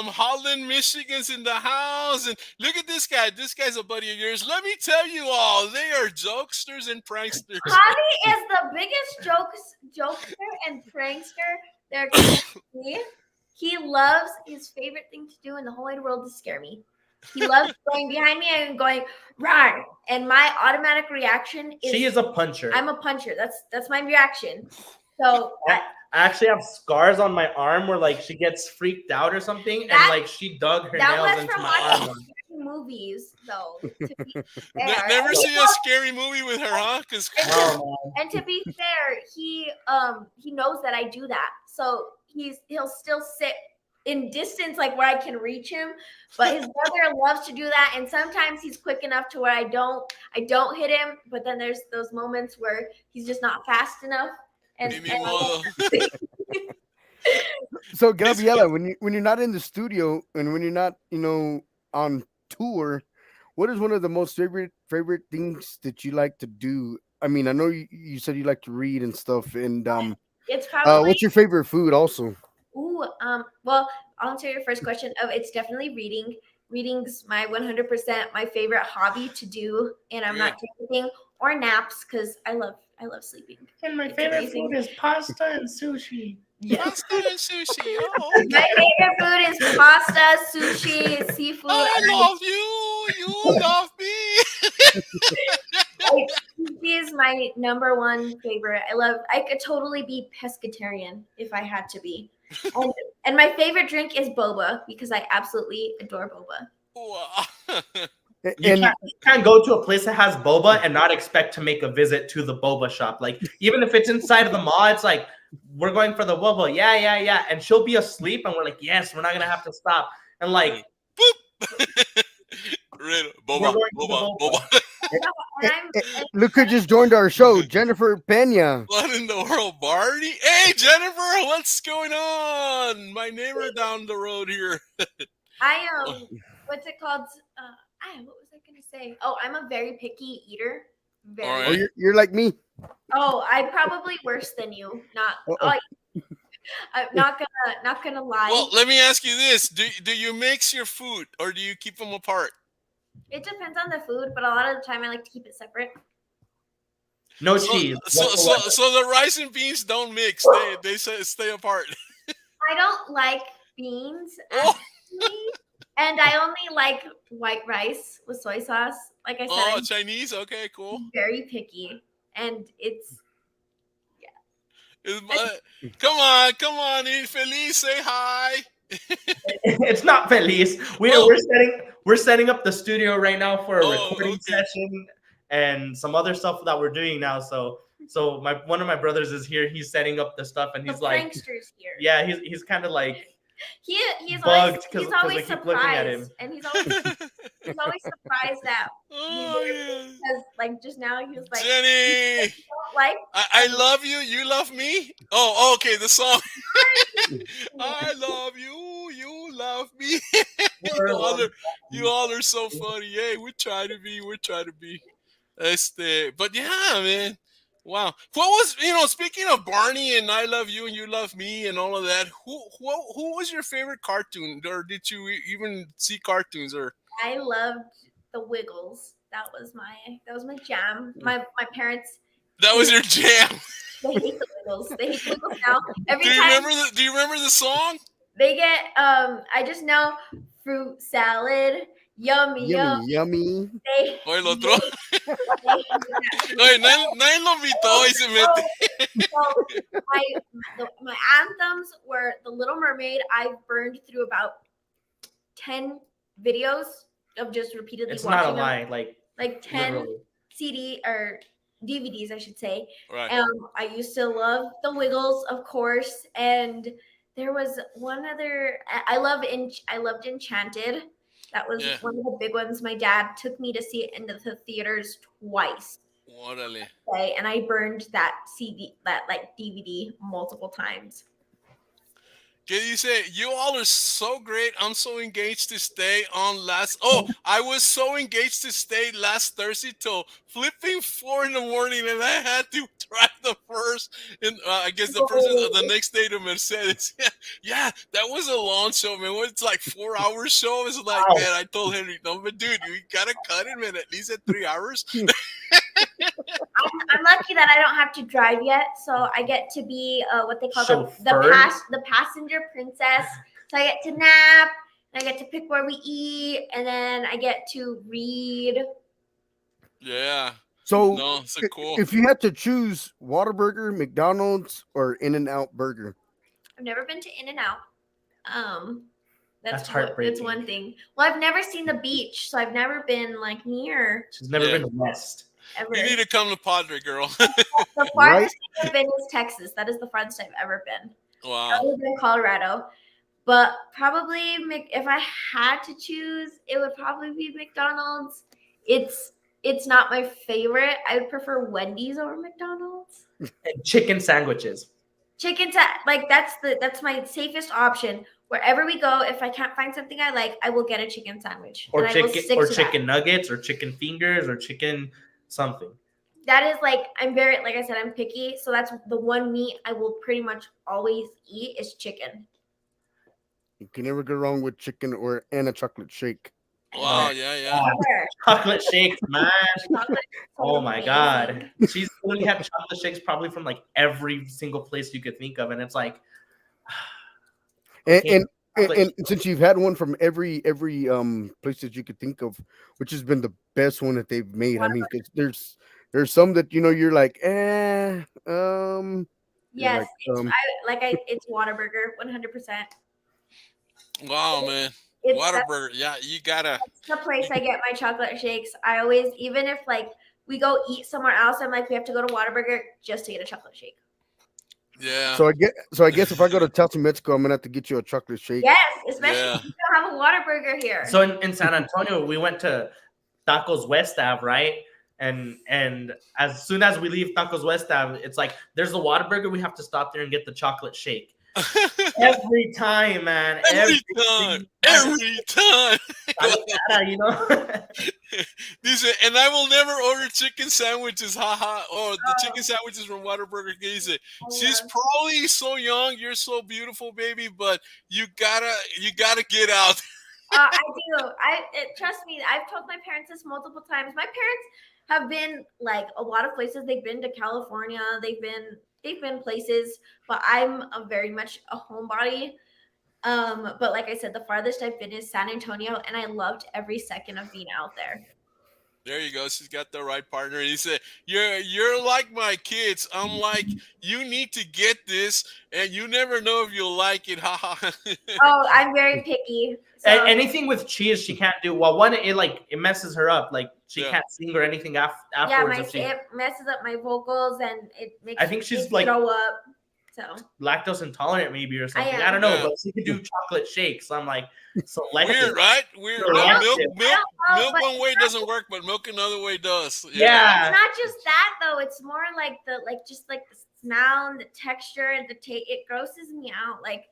Holland, Michigan's in the house. And look at this guy. This guy's a buddy of yours. Let me tell you all, they are jokesters and pranksters. Javi is the biggest jokester and prankster there can be. He loves, his favorite thing to do in the whole wide world is scare me. He loves going behind me and going, "Rawr!" And my automatic reaction is, she is a puncher. I'm a puncher. That's my reaction. So I actually have scars on my arm where like she gets freaked out or something, and like she dug her nails into my arm. Movies, though. Never see a scary movie with her, huh? And to be fair, he knows that I do that, so he'll still sit in distance, like where I can reach him. But his brother loves to do that, and sometimes he's quick enough to where I don't hit him. But then there's those moments where he's just not fast enough. So Gabriella, when you're not in the studio and when you're not, on tour, what is one of the most favorite things that you like to do? I mean, I know you said you like to read and stuff, and it's probably what's your favorite food also? Well, I'll answer your first question. It's definitely reading. Reading's my 100% my favorite hobby to do, and I'm not taking or naps because I love sleeping. And my favorite food is pasta and sushi. Pasta and sushi. Oh, okay. My favorite food is pasta, sushi, seafood. I love you. You love me. Crispy is my number one favorite. I could totally be pescatarian if I had to be. And my favorite drink is boba because I absolutely adore boba. Wow. You can't go to a place that has boba and not expect to make a visit to the boba shop. Like, even if it's inside of the mall, it's like, we're going for the boba. Yeah. And she'll be asleep, and we're like, yes, we're not going to have to stop. And like, boop. Boba. Look who just joined our show, Jennifer Pena. What in the world, Barney? Hey, Jennifer, what's going on? My neighbor down the road here. What's it called? What was I gonna say? Oh, I'm a very picky eater. Right. Oh, you're like me. Oh, I'm probably worse than you. I'm not gonna lie. Well, let me ask you this: do you mix your food or do you keep them apart? It depends on the food, but a lot of the time I like to keep it separate. No cheese. So the rice and beans don't mix; they stay apart. I don't like beans, actually, and I only like white rice with soy sauce. Like I said, I'm Chinese. Okay, cool. Very picky, and it's come on, Infeliz, say hi. It's not Feliz. We're setting up the studio right now for a recording session and some other stuff that we're doing now. So one of my brothers is here. He's setting up the stuff, and he's like, pranksters here. Yeah, he's kind of like he's bugged because I keep looking at him, and he's always surprised that because like just now he was like, Jenny, like I love you, you love me. Oh, okay, the song. I love you, you love me. you all are so funny. Hey, we try to be. But yeah, man. Wow. What was, speaking of Barney and I love you and you love me and all of that, who was your favorite cartoon? Or did you even see cartoons? Or I loved the Wiggles. That was my jam. My parents. That was your jam. They hate the Wiggles. They hate the Wiggles now. Do you remember the song? They get I just know fruit salad. Yummy. Oye, el otro. Oye, nadie lo invitó y se mete. My anthems were The Little Mermaid. I burned through about 10 videos of just repeatedly it's watching not a lie, them. Like 10 literally. CD or DVDs, I should say. Right. I used to love The Wiggles, of course, and there was one other. I loved Enchanted. That was one of the big ones. My dad took me to see it in the theaters twice. Órale. Okay, and I burned that DVD multiple times. ¿Qué dice? You all are so great. I'm so engaged to stay on I was so engaged to stay last Thursday till flipping 4 in the morning, and I had to drive the first, and I guess the person the next day to Mercedes. Yeah, that was a long show, man. It's like 4 hours show. It's like, man, I told Henry, no, but dude, you gotta cut it, man, at least at 3 hours. I'm lucky that I don't have to drive yet, so I get to be what they call the passenger princess. So I get to nap, and I get to pick where we eat, and then I get to read. Yeah. So cool. If you had to choose Whataburger, McDonald's, or In-N-Out Burger. I've never been to In-N-Out. That's heartbreaking. That's one thing. Well, I've never seen the beach, so I've never been like near. She's never been to West. You need to come to Padre, girl. The farthest I've been is Texas. That is the farthest I've ever been. Wow. I've been in Colorado. But probably if I had to choose, it would probably be McDonald's. It's not my favorite. I would prefer Wendy's over McDonald's. And chicken sandwiches. That's my safest option. Wherever we go, if I can't find something I like, I will get a chicken sandwich. Or chicken nuggets, or chicken fingers, or chicken something. That is I'm very, like I said, I'm picky. So that's the one meat I will pretty much always eat is chicken. You can never go wrong with chicken and a chocolate shake. Wow, yeah. Chocolate shakes, man. Oh my God. She's really had chocolate shakes probably from like every single place you could think of. And it's like, and since you've had one from every place that you could think of, which has been the best one that they've made? I mean, because there's There's some that you're like, Yes, like, it's Whataburger, 100%. Wow, man. It's Whataburger. Yeah, you gotta. that's the place I get my chocolate shakes. I always, even if like we go eat somewhere else, I'm like, we have to go to Whataburger just to get a chocolate shake. Yeah. So I guess if I go to Telstra, Mexico, I'm gonna have to get you a chocolate shake. Yes, especially Yeah. if you don't have a Whataburger here. So in San Antonio, we went to Tacos West Ave, right? And as soon as we leave Tacos West Ave, it's like there's the Whataburger. We have to stop there and get the chocolate shake. Every time, man. Every time. Every time. You know. And I will never order chicken sandwiches, haha, or the chicken sandwiches from Whataburger. He said, she's probably so young, you're so beautiful, baby, but you gotta get out. I do. Trust me. I've told my parents this multiple times. My parents have been like a lot of places. They've been to California. They've been places, but I'm very much a homebody. But like I said, the farthest I've been is San Antonio, and I loved every second of being out there. There you go. She's got the right partner. He said, "You're like my kids. I'm like, you need to get this, and you never know if you'll like it." Ha. Oh, I'm very picky. So. Anything with cheese, she can't do. Well, one, it messes her up. Like she can't sing or anything afterwards. Yeah, it messes up my vocals, and it makes. I think she's me like throw up. So lactose intolerant, maybe, or something. I don't know, but she could do chocolate shakes. I'm like, selective. Weird, right? Weird. Milk one way doesn't work, but milk another way does. Yeah. It's not just that though. It's more like the smell and the texture and the taste. It grosses me out. Like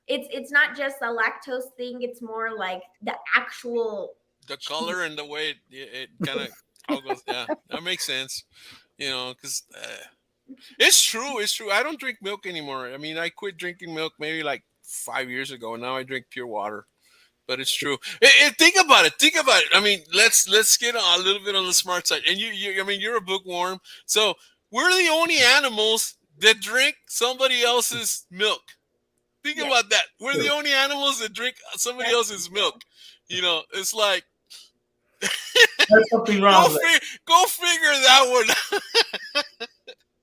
it's not just a lactose thing. It's more like the actual color and the way it kind of goes. Yeah, that makes sense. Because. It's true. I don't drink milk anymore. I mean, I quit drinking milk maybe like 5 years ago, and now I drink pure water. But it's true. Think about it. I mean, let's get a little bit on the smart side. And you're a bookworm, so we're the only animals that drink somebody else's milk. Think about that. We're the only animals that drink somebody else's milk. It's like there's something wrong. Go figure that one out.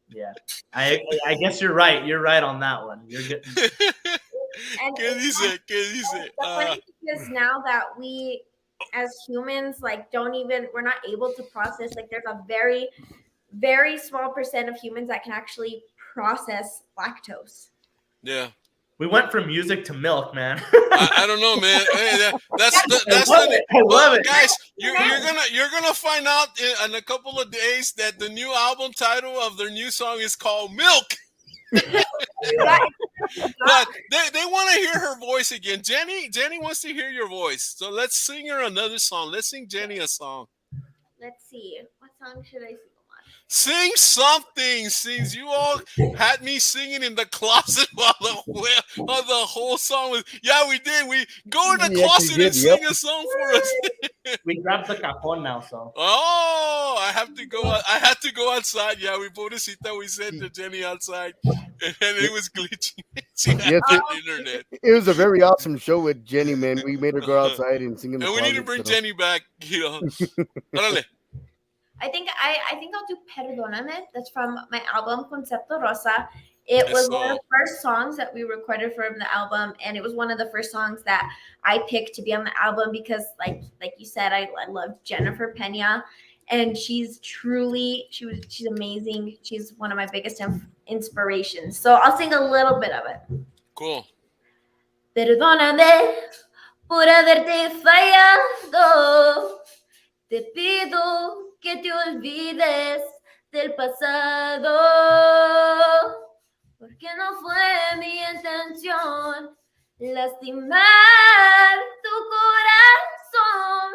Yeah, I guess you're right. You're right on that one. You're good. ¿Qué dice? The funny thing is now that we, as humans, like we're not able to process. Like there's a very, very small percent of humans that can actually process lactose. Yeah. We went from music to milk, man. I don't know, man. Hey, I love it. Guys, you're gonna find out in a couple of days that the new album title of their new song is called Milk. But they want to hear her voice again. Jenny wants to hear your voice. So let's sing her another song. Let's sing Jenny a song. Let's see. What song should I sing? Sing something, since you all had me singing in the closet while the whole song was. Yeah, we did. We go in the closet and sing a song for us. We grabbed the cajon now, so. Oh, I have to go. I had to go outside. Yeah, we sent the Jenny outside, and it was glitching. She had internet. It was a very awesome show with Jenny, man. We made her go outside and sing in the closet. And we need to bring Jenny back. Órale. I think I'll do Perdóname. That's from my album Concepto Rosa. It was one of the first songs that we recorded from the album, and it was one of the first songs that I picked to be on the album because, like you said, I love Jennifer Pena, and she's amazing. She's one of my biggest inspirations. So I'll sing a little bit of it. Cool. Perdóname por haberte fallado. Te pido que te olvides del pasado, porque no fue mi intención lastimar tu corazón.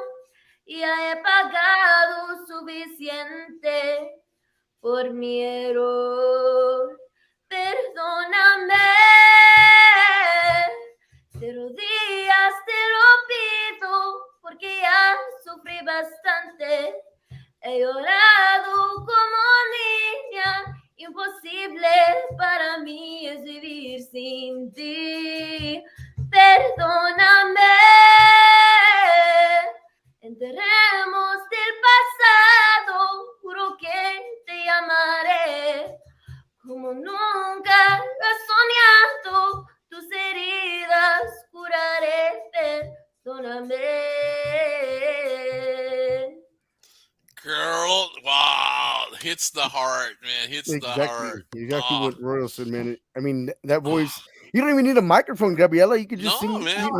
Ya he pagado suficiente por mi error. Perdóname, de rodillas te lo pido, porque ya sufrí bastante. He llorado como niña, imposible para mí es vivir sin ti. Perdóname, enterremos del pasado, juro que nunca has soñado tus heridas curaré, perdóname. Girl, wow, hits the heart, man. Hits the heart. Exactly Oh, what Royal said, man. I mean, that voice. You don't even need a microphone, Gabriella. You could just no, sing. man.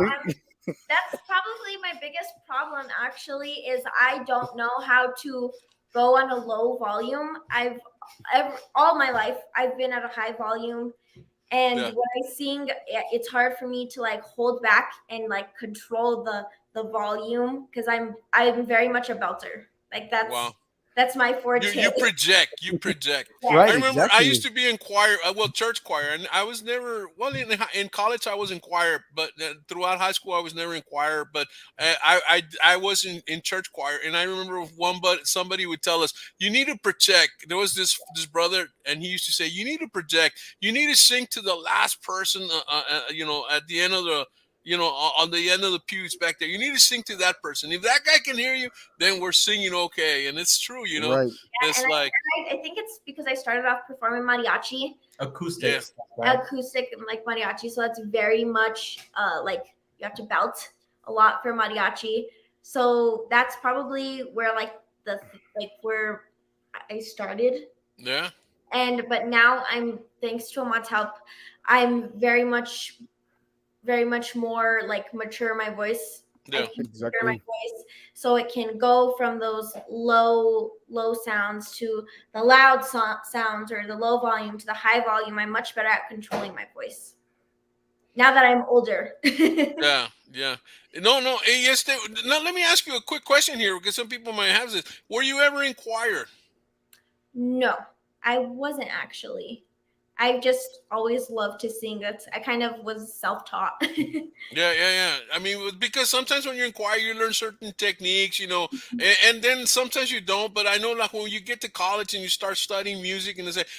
That's probably my biggest problem actually is I don't know how to go on a low volume. All my life I've been at a high volume, and Yeah. when I sing it's hard for me to like hold back and like control the volume because I'm very much a belter. Like Wow. that's my forte. You project. You project. Yeah. I Right, remember I exactly. used to be in choir, well, church choir, and I was never well in college. I was in choir, but throughout high school I was never in choir. But I was in church choir, and I remember but somebody would tell us you need to project. There was this brother, and he used to say you need to project. You need to sing to the last person, at the end of the. On the end of the pews back there, you need to sing to that person. If that guy can hear you, then we're singing okay. And it's true, Right. It's And like, I think it's because I started off performing mariachi, Acoustics. acoustic like mariachi, so that's very much like you have to belt a lot for mariachi. So that's probably where like where I started. yeah, But now I'm, thanks to Amat's help, I'm very much more like mature my voice. I yeah. can mature my Exactly. voice so it can go from those low sounds to the loud sounds, or the low volume to the high volume. I'm much better at controlling my voice now that I'm older. Yeah, yeah. No, no. Yes. Now, let me ask you a quick question here, because some people might have this. Were you ever in choir? No, I wasn't actually. I just always loved to sing. I kind of was self-taught. Yeah, yeah, yeah. I mean, because sometimes when you're in choir, you learn certain techniques, and then sometimes you don't. But I know, like when you get to college and you start studying music, and they say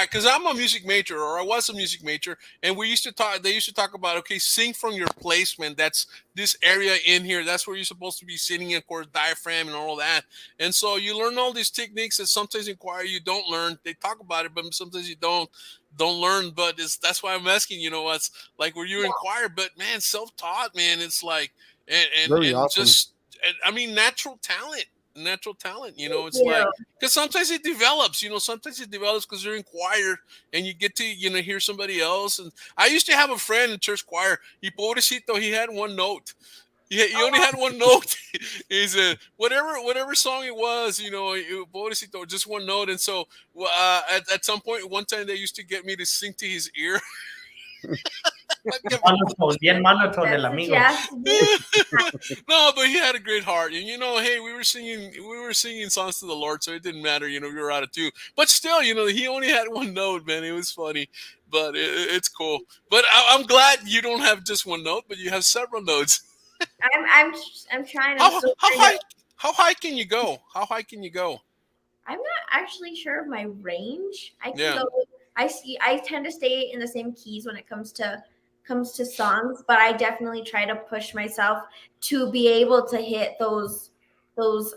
because I'm a music major, or I was a music major, and we used to talk. They used to talk about, okay, sing from your placement. That's this area in here. That's where you're supposed to be sitting, of course, diaphragm and all that. And so you learn all these techniques that sometimes in choir you don't learn. They talk about it, but sometimes you don't learn. But that's why I'm asking. What's like, were you in choir? But man, self-taught, man, it's like, Very and awesome. just, I mean, natural talent. It's Yeah. like, because sometimes it develops. Sometimes it develops because you're in choir and you get to hear somebody else. And I used to have a friend in church choir. He pobrecito, he had one note. He only had one note. Is whatever song it was, pobrecito, just one note. And so at some point, one time they used to get me to sing to his ear. Monotone, bien monotone el That's what amigo. you have to do. No, but he had a great heart, and hey, we were singing songs to the Lord, so it didn't matter. We were out of tune, but still, he only had one note, man. It was funny, but it's cool. But I'm glad you don't have just one note, but you have several notes. I'm trying. I'm How still how trying high how high can you go? How high can you go? I'm not actually sure of my range. I can Yeah, go. I tend to stay in the same keys when it comes to songs, but I definitely try to push myself to be able to hit those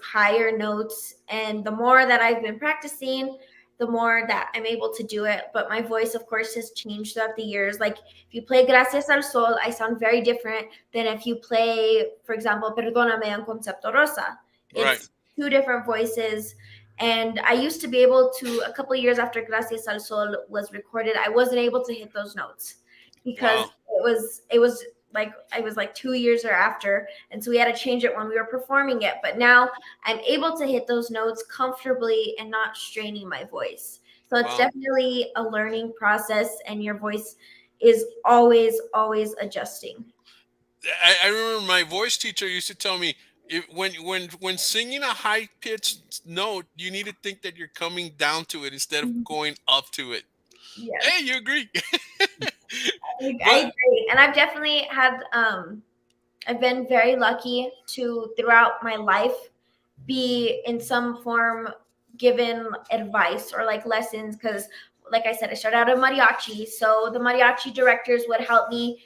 higher notes. And the more that I've been practicing, the more that I'm able to do it. But my voice, of course, has changed throughout the years. Like if you play Gracias al Sol, I sound very different than if you play, for example, Perdóname en Concepto Rosa. right. It's two different voices. And I used to be able to, a couple of years after Gracias al Sol was recorded, I wasn't able to hit those notes because Wow. it was like I was like 2 years or after, and so we had to change it when we were performing it. But now I'm able to hit those notes comfortably and not straining my voice. So it's Wow. definitely a learning process, and your voice is always adjusting. I remember my voice teacher used to tell me, when singing a high pitched note, you need to think that you're coming down to it instead of going up to it. Yes. Hey, you agree? I agree. And I've definitely had I've been very lucky to throughout my life be in some form given advice or like lessons, because like I said, I started out in mariachi, so the mariachi directors would help me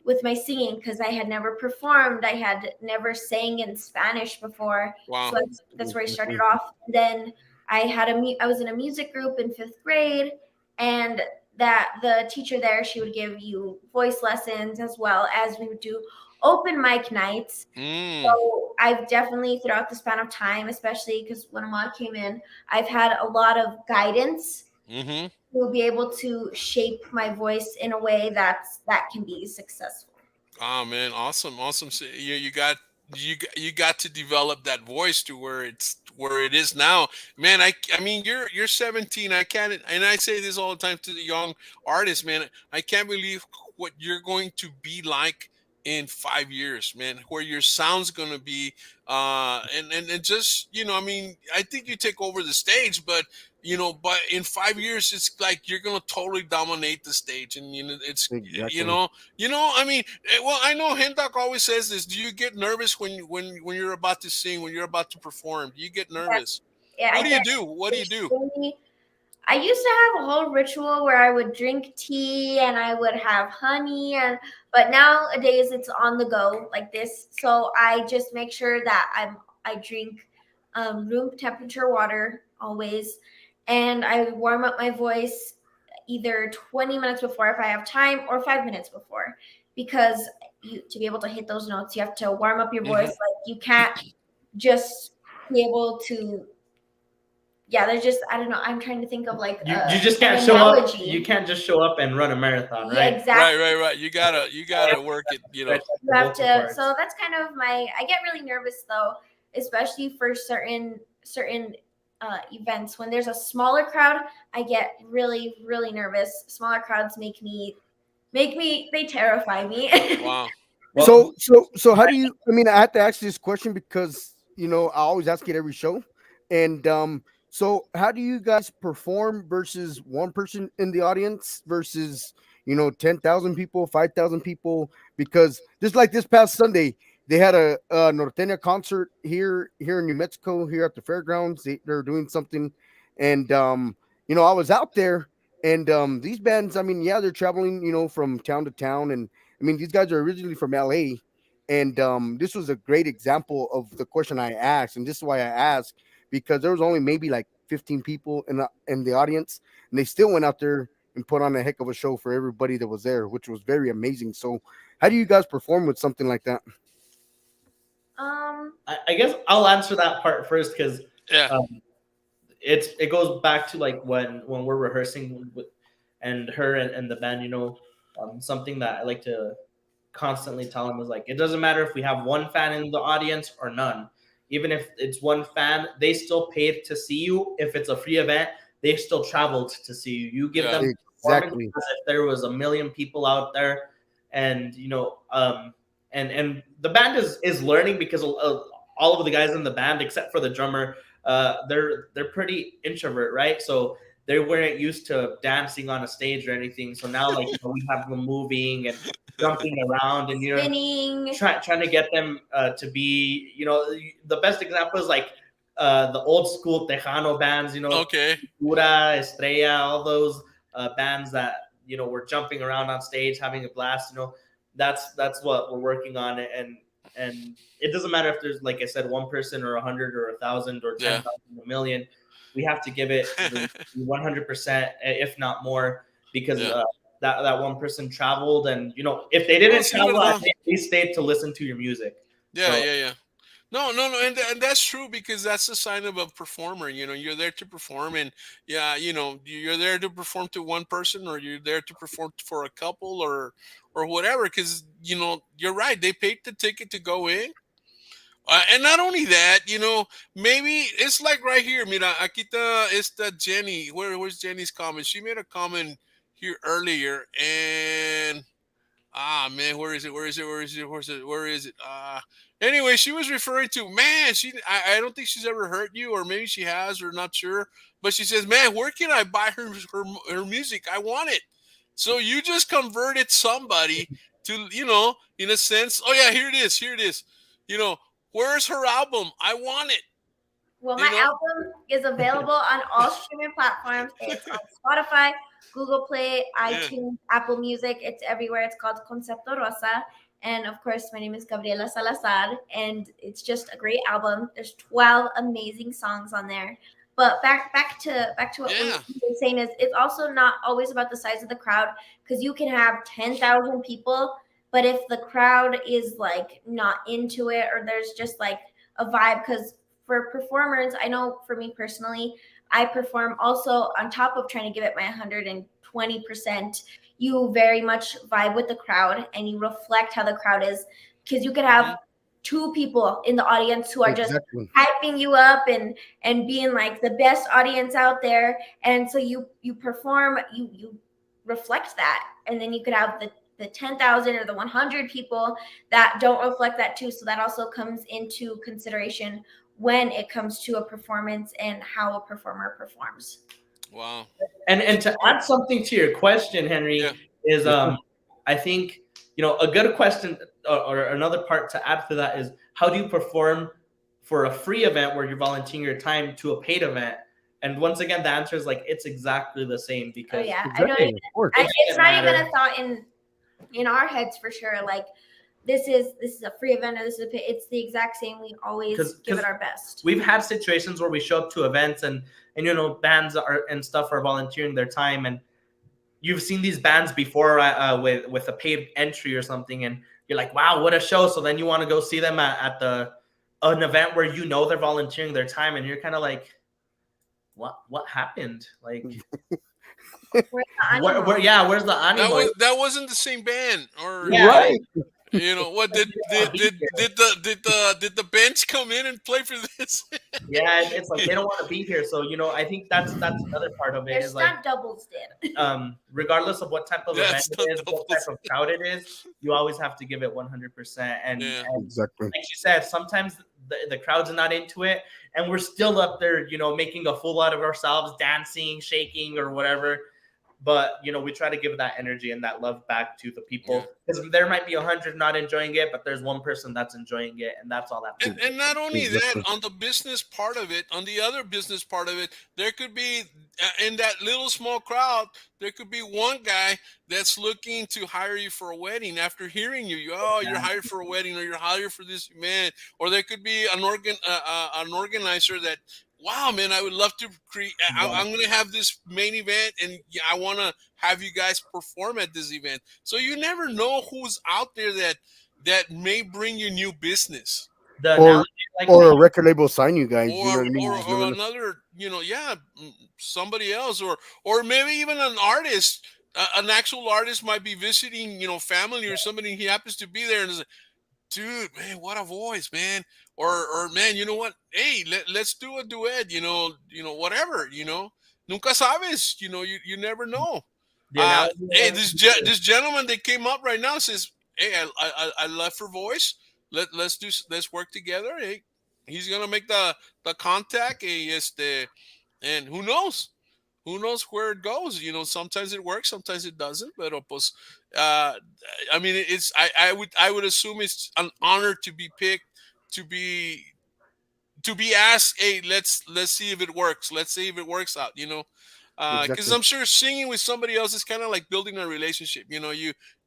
with my singing because I had never performed. I had never sang in Spanish before. Wow. So that's where I started off. And then I was in a music group in 5th grade, and that the teacher there, she would give you voice lessons as well as we would do open mic nights. So I've definitely, throughout the span of time, especially because when Ahmad came in, I've had a lot of guidance to be able to shape my voice in a way that can be successful. Oh man, awesome, awesome. So you got to develop that voice to where it is now. Man, I mean you're 17. I can't, and I say this all the time to the young artists, man. I can't believe what you're going to be like in 5 years, man. Where your sound's gonna be, and just I mean, I think you take over the stage, but but in 5 years, it's like you're gonna totally dominate the stage, and it's Exactly. I mean, well, I know HENDAWG always says this. Do you get nervous when you're about to sing, when you're about to perform? Do you get nervous? Yeah, What do you do? What do you do? I used to have a whole ritual where I would drink tea and I would have honey, but nowadays it's on the go like this. So I just make sure that I drink room temperature water always, and I warm up my voice either 20 minutes before if I have time, or 5 minutes before, because to be able to hit those notes, you have to warm up your voice. Like, you can't just be able to. Yeah, there's just, I don't know. I'm trying to think of like you just can't show up. You can't just show up and run a marathon, right? Yeah, exactly. Right. You gotta work it. You have to. So that's kind of I get really nervous though, especially for certain events. When there's a smaller crowd, I get really, really nervous. Smaller crowds they terrify me. Wow. So how do you? I mean, I have to ask this question because I always ask it every show, and so how do you guys perform versus one person in the audience versus 10,000 people, 5,000 people? Because just like this past Sunday, they had a Norteña concert here in New Mexico, here at the fairgrounds. They're doing something, and I was out there, and these bands, I mean, yeah, they're traveling, from town to town, and I mean, these guys are originally from LA, and this was a great example of the question I asked, and this is why I asked, because there was only maybe like 15 people in the audience, and they still went out there and put on a heck of a show for everybody that was there, which was very amazing. So, how do you guys perform with something like that? I guess I'll answer that part first because it goes back to like when we're rehearsing and her and the band. Something that I like to constantly tell them is like, it doesn't matter if we have one fan in the audience or none. Even if it's one fan, they still paid to see you. If it's a free event, they still traveled to see you. You give them exactly as if there was 1 million people out there, and and the band is learning because all of the guys in the band, except for the drummer, they're pretty introvert, right? So they weren't used to dancing on a stage or anything. So now, like, we have them moving and jumping around and spinning, trying to get them to be, the best example is like the old school Tejano bands, Pura, Estrella, all those bands that were jumping around on stage, having a blast. That's what we're working on, and it doesn't matter if there's, like I said, one person or 100 or 1,000 or 10,000, 1 million. We have to give it 100%, if not more, because that one person traveled, and if they didn't travel, they stayed to listen to your music. Yeah. No, and that's true, because that's a sign of a performer. You're there to perform, and you're there to perform to one person, or you're there to perform for a couple, or whatever. Because you're right, they paid the ticket to go in. And not only that, maybe it's like right here. Mira, aquí está Jenny. Where's Jenny's comment? She made a comment here earlier, and man, where is it? Anyway, she was referring to, man, I don't think she's ever heard you, or maybe she has, or not sure. But she says, man, where can I buy her music? I want it. So you just converted somebody to, in a sense. Oh yeah, here it is. Where's her album? I want it. Well, my album is available on all streaming platforms. It's on Spotify, Google Play, iTunes, Apple Music. It's everywhere. It's called Concepto Rosa. And of course, my name is Gabriella Salazar, and it's just a great album. There's 12 amazing songs on there. But back to what we were saying is it's also not always about the size of the crowd, because you can have 10,000 people, but if the crowd is like not into it, or there's just like a vibe, because for performers, I know for me personally, I perform also on top of trying to give it my 120%. You very much vibe with the crowd and you reflect how the crowd is, because you could have two people in the audience who are just hyping you up and being like the best audience out there, and so you perform, you reflect that, and then you could have the 10,000 or the 100 people that don't reflect that too. So that also comes into consideration when it comes to a performance and how a performer performs. Wow. And to add something to your question, Henry, is I think, you know, a good question or another part to add to that is, how do you perform for a free event where you're volunteering your time to a paid event? And once again, the answer is like, it's exactly the same, because I know it's not even a thought in our heads for sure. Like, this is a free event, or this is it's the exact same. We always give it our best. We've had situations where we show up to events and you know, bands and stuff are volunteering their time, and you've seen these bands before with a paid entry or something, and you're like, wow, what a show. So then you want to go see them at an event where you know they're volunteering their time, and you're kind of like, what happened? Like, where's the animal? That wasn't the same band, or right. You know what? Did the bench come in and play for this? Yeah, it's like they don't want to be here. So, you know, I think that's another part of it. There's not doubles did. Regardless of what type of event it is, what type of crowd it is, you always have to give it 100%. And exactly, like you said, sometimes the crowd's not into it, and we're still up there, you know, making a fool out of ourselves, dancing, shaking, or whatever. But, you know, we try to give that energy and that love back to the people, because there might be 100 not enjoying it, but there's one person that's enjoying it, and that's all that matters. And not only that, on the business part of it, on the other business part of it, there could be, in that little small crowd, there could be one guy that's looking to hire you for a wedding after hearing you. You're hired for a wedding, or you're hired for this event. Or there could be an organizer that, wow, man, I would love to create. I'm going to have this main event, and I want to have you guys perform at this event. So you never know who's out there that may bring you new business. Or a record label sign you guys, or another, somebody else, or maybe even an artist, an actual artist might be visiting, family or somebody. He happens to be there and is like, dude, man, what a voice, man. Or man, you know what? Hey, let's do a duet, whatever, Nunca sabes, you never know. Hey, this gentleman that came up right now says, hey, I love her voice. Let's work together. Hey, he's gonna make the contact. And who knows? Who knows where it goes? Sometimes it works, sometimes it doesn't. But I mean, I would assume it's an honor to be picked, to be asked. Hey, let's see if it works. Let's see if it works out. Because I'm sure singing with somebody else is kind of like building a relationship.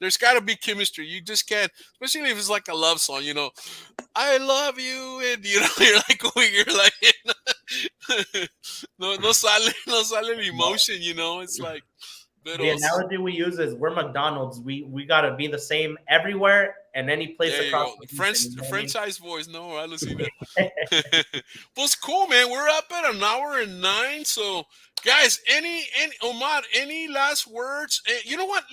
There's got to be chemistry. You just can't, especially if it's like a love song. I love you, and you're like no sale emotion. It's like. The analogy we use is we're McDonald's. We gotta be the same everywhere and any place across the French-sized voice. No, I listen to that. Well, it's cool, man. We're up at 1:09. So, guys, any Omar, any last words? You know what?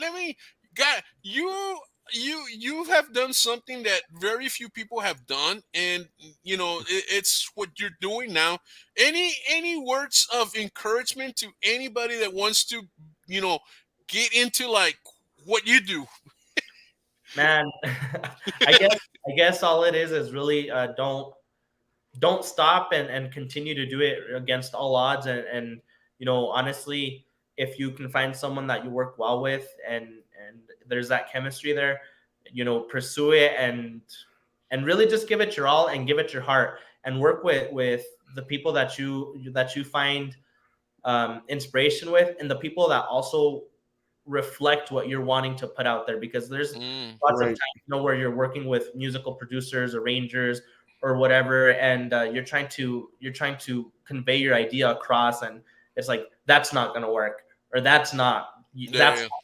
You have done something that very few people have done, and it's what you're doing now. Any words of encouragement to anybody that wants to get into like what you do? Man, I guess all it is really don't stop and continue to do it against all odds, and honestly, if you can find someone that you work well with and there's that chemistry there, pursue it and really just give it your all and give it your heart, and work with the people that you find inspiration with, and the people that also reflect what you're wanting to put out there, because there's lots of times where you're working with musical producers, arrangers, or whatever, and you're trying to convey your idea across, and it's like that's not gonna work, or that's not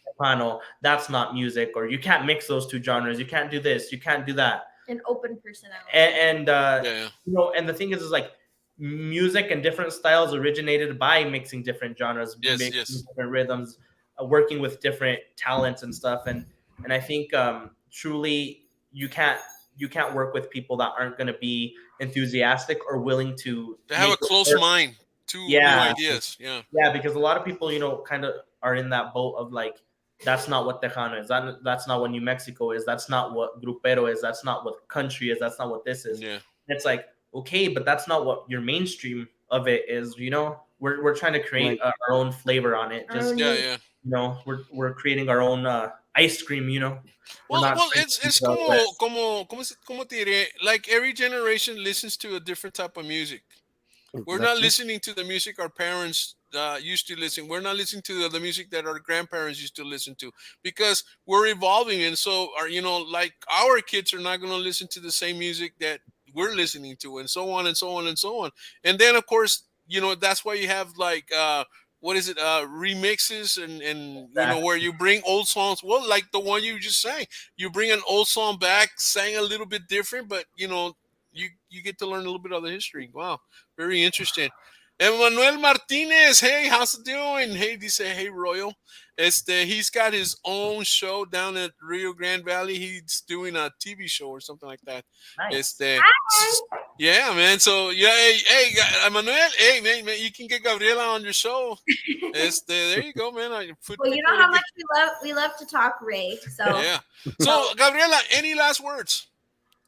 soprano, that's not music, or you can't mix those two genres, you can't do this, you can't do that. An open personality. And and the thing is like music and different styles originated by mixing different genres, mixing different rhythms, working with different talents and stuff, and I think truly you can't work with people that aren't going to be enthusiastic or willing to have a close mind to new ideas. Yeah, because a lot of people, kind of are in that boat of like, that's not what Tejano is. That's not what New Mexico is. That's not what Grupero is. That's not what country is. That's not what this is. Yeah. It's like, okay, but that's not what your mainstream of it is. We're trying to create our own flavor on it. Just we're creating our own ice cream. Well, it's como te diré, like every generation listens to a different type of music. We're not listening to the music our parents used to listen. We're not listening to the music that our grandparents used to listen to, because we're evolving, and so like our kids are not going to listen to the same music that we're listening to, and so on and so on and so on. And then of course, that's why you have like remixes and where you bring old songs, well, like the one you just sang, you bring an old song back, sang a little bit different, but you get to learn a little bit of the history. Wow, very interesting. Emmanuel Martinez, hey, how's it doing? Hey, dice, hey, Royal. He's got his own show down at Rio Grande Valley. He's doing a TV show or something like that. Nice. Yeah, man. So yeah, hey, Emmanuel, hey, man, you can get Gabriela on your show. There you go, man. Well, you know how much we love to talk, Ray. So yeah. So Gabriela, any last words?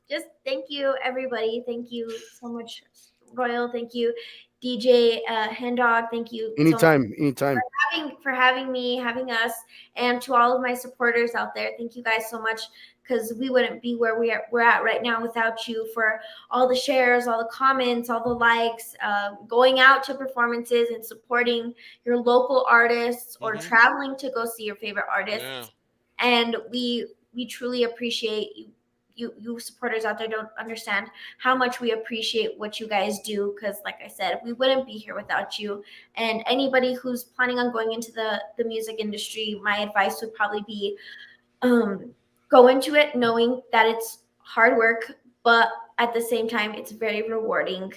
Just thank you, everybody. Thank you so much, Royal. Thank you, DJ HENDAWG. Thank you. Anytime. For having me, having us, and to all of my supporters out there. Thank you guys so much, because we wouldn't be where we're at right now without you, for all the shares, all the comments, all the likes, going out to performances and supporting your local artists, or traveling to go see your favorite artists. Yeah. And we truly appreciate you. You supporters out there don't understand how much we appreciate what you guys do, because like I said, we wouldn't be here without you. And anybody who's planning on going into the music industry, my advice would probably be go into it knowing that it's hard work, but at the same time it's very rewarding.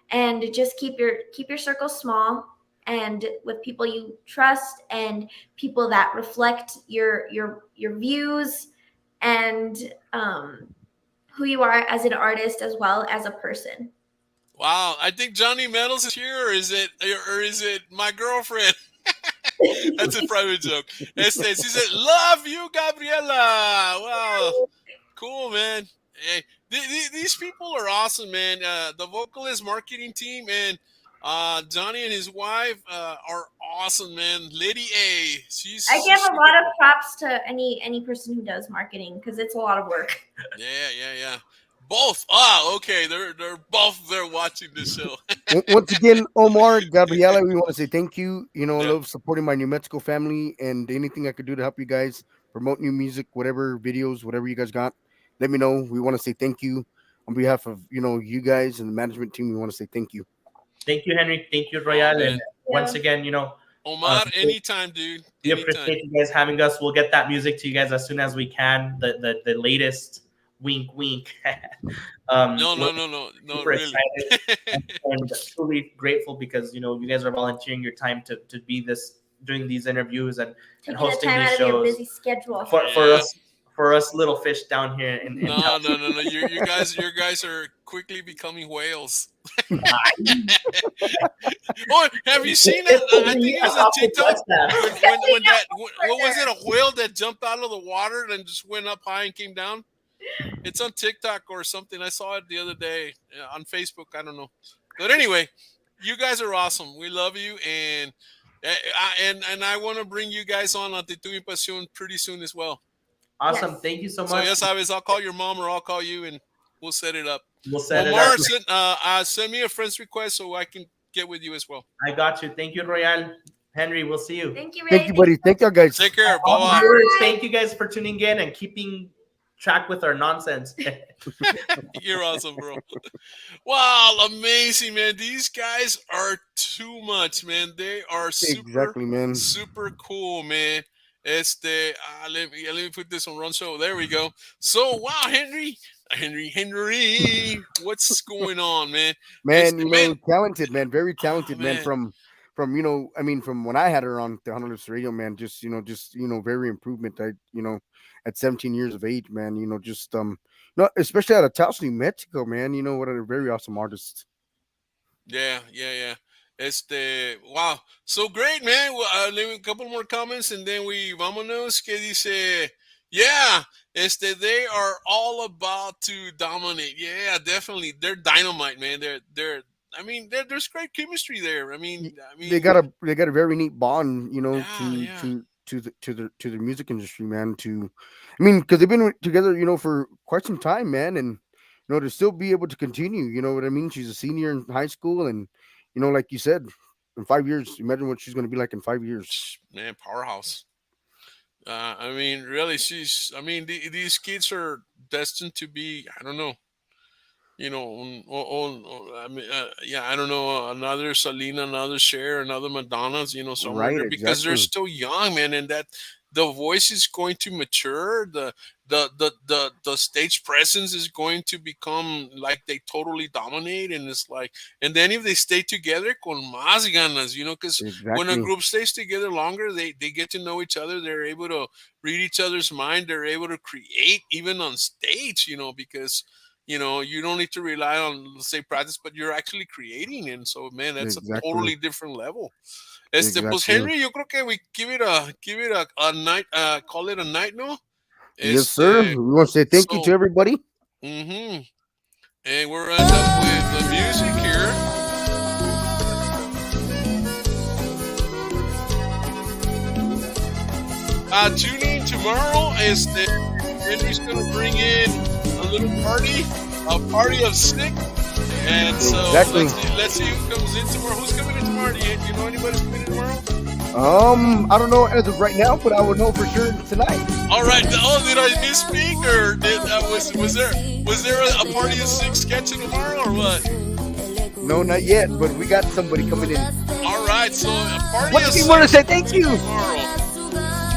And just keep your circle small, and with people you trust, and people that reflect your views, and who you are as an artist as well as a person. Wow, I think Johnny Metals is here, or is it my girlfriend? That's a private joke. She said, "Love you, Gabriela." Wow, cool, man. Hey, these people are awesome, man. The vocalist marketing team and Johnny and his wife are awesome, man. Lady A, I give a lot of props to any person who does marketing, because it's a lot of work. Yeah. Both. Okay. They're both there watching this show. Once again, Omar, Gabriela, we want to say thank you. I love supporting my New Mexico family, and anything I could do to help you guys promote new music, whatever videos, whatever you guys got, let me know. We want to say thank you on behalf of you guys and the management team. We want to say thank you. Thank you, Henry. Thank you, Royal. And once again, Omar, anytime, dude. We appreciate you guys having us. We'll get that music to you guys as soon as we can. The latest, wink, wink. No, super really. Excited and truly grateful, because you guys are volunteering your time to be doing these interviews and hosting these shows. Your busy schedule. For us little fish down here in no. You guys are quickly becoming whales. Oh, have you seen it? I think it was a TikTok. What was it? A whale that jumped out of the water and just went up high and came down? It's on TikTok or something. I saw it the other day on Facebook. I don't know. But anyway, you guys are awesome. We love you, and I want to bring you guys on ACTITUD y PASIÓN pretty soon as well. Awesome. Yes. Thank you so much. So yes, sabes, I'll call your mom or I'll call you and we'll set it up. Omar, send me a friend's request so I can get with you as well. I got you. Thank you, Royal. Henry, we'll see you. Thank you, Ray. Thank you, buddy. Thank you, guys. Take care. Bye-bye. Thank you guys for tuning in and keeping track with our nonsense. You're awesome, bro. Wow, amazing, man. These guys are too much, man. They are Exactly, man. super cool, man. Let me put this on run. So there we go. So wow, Henry, what's going on, man? Man, talented, man, very talented, man. Man. From from when I had her on the Honolulu radio, man, just very improvement. At 17 years of age, man, especially out of Taos, New Mexico, man. What a very awesome artist. Yeah. Wow, so great, man. Well, let me a couple more comments and then we vámonos. Que dice, yeah, they are all about to dominate. Yeah, definitely, they're dynamite, man. There's great chemistry there. I mean, they got a very neat bond, to the music industry, man. Because they've been together, for quite some time, man, and to still be able to continue. You know what I mean? She's a senior in high school, and like you said, in 5 years, imagine what she's going to be like in 5 years. Man, powerhouse. Really, these kids are destined to be, I don't know, I don't know, another Selena, another Cher, another Madonna's, somewhere Right, there, because they're exactly. still young, man, and that the voice is going to mature, the stage presence is going to become like they totally dominate, and it's like, and then if they stay together, con más ganas, because when a Exactly. group stays together longer, they get to know each other, they're able to read each other's mind, they're able to create even on stage, because you don't need to rely on, let's say, practice, but you're actually creating. And so, man, that's a Exactly. totally different level. Pues Exactly. Henry, yo creo que we give it a night, call it a night, no? Yes, sir. We want to say thank you to everybody. And we're end up with the music here. Tune in tomorrow. Henry's gonna bring in a little party, a party of six. And so Exactly. let's see who comes in tomorrow. Who's coming in tomorrow? Do you know anybody's coming in tomorrow? I don't know as of right now, but I would know for sure tonight. All right. Oh, did I misspeak, or was there a party of six sketching tomorrow, or what? No, not yet, but we got somebody coming in. All right. So a party What of do you six want to say? Thank you. tomorrow.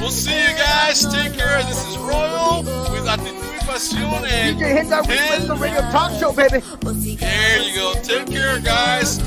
We'll see you guys. Take care. This is Royal with ACTITUD y PASIÓN and DJ HENDAWG, the radio talk show, baby. There you go. Take care, guys.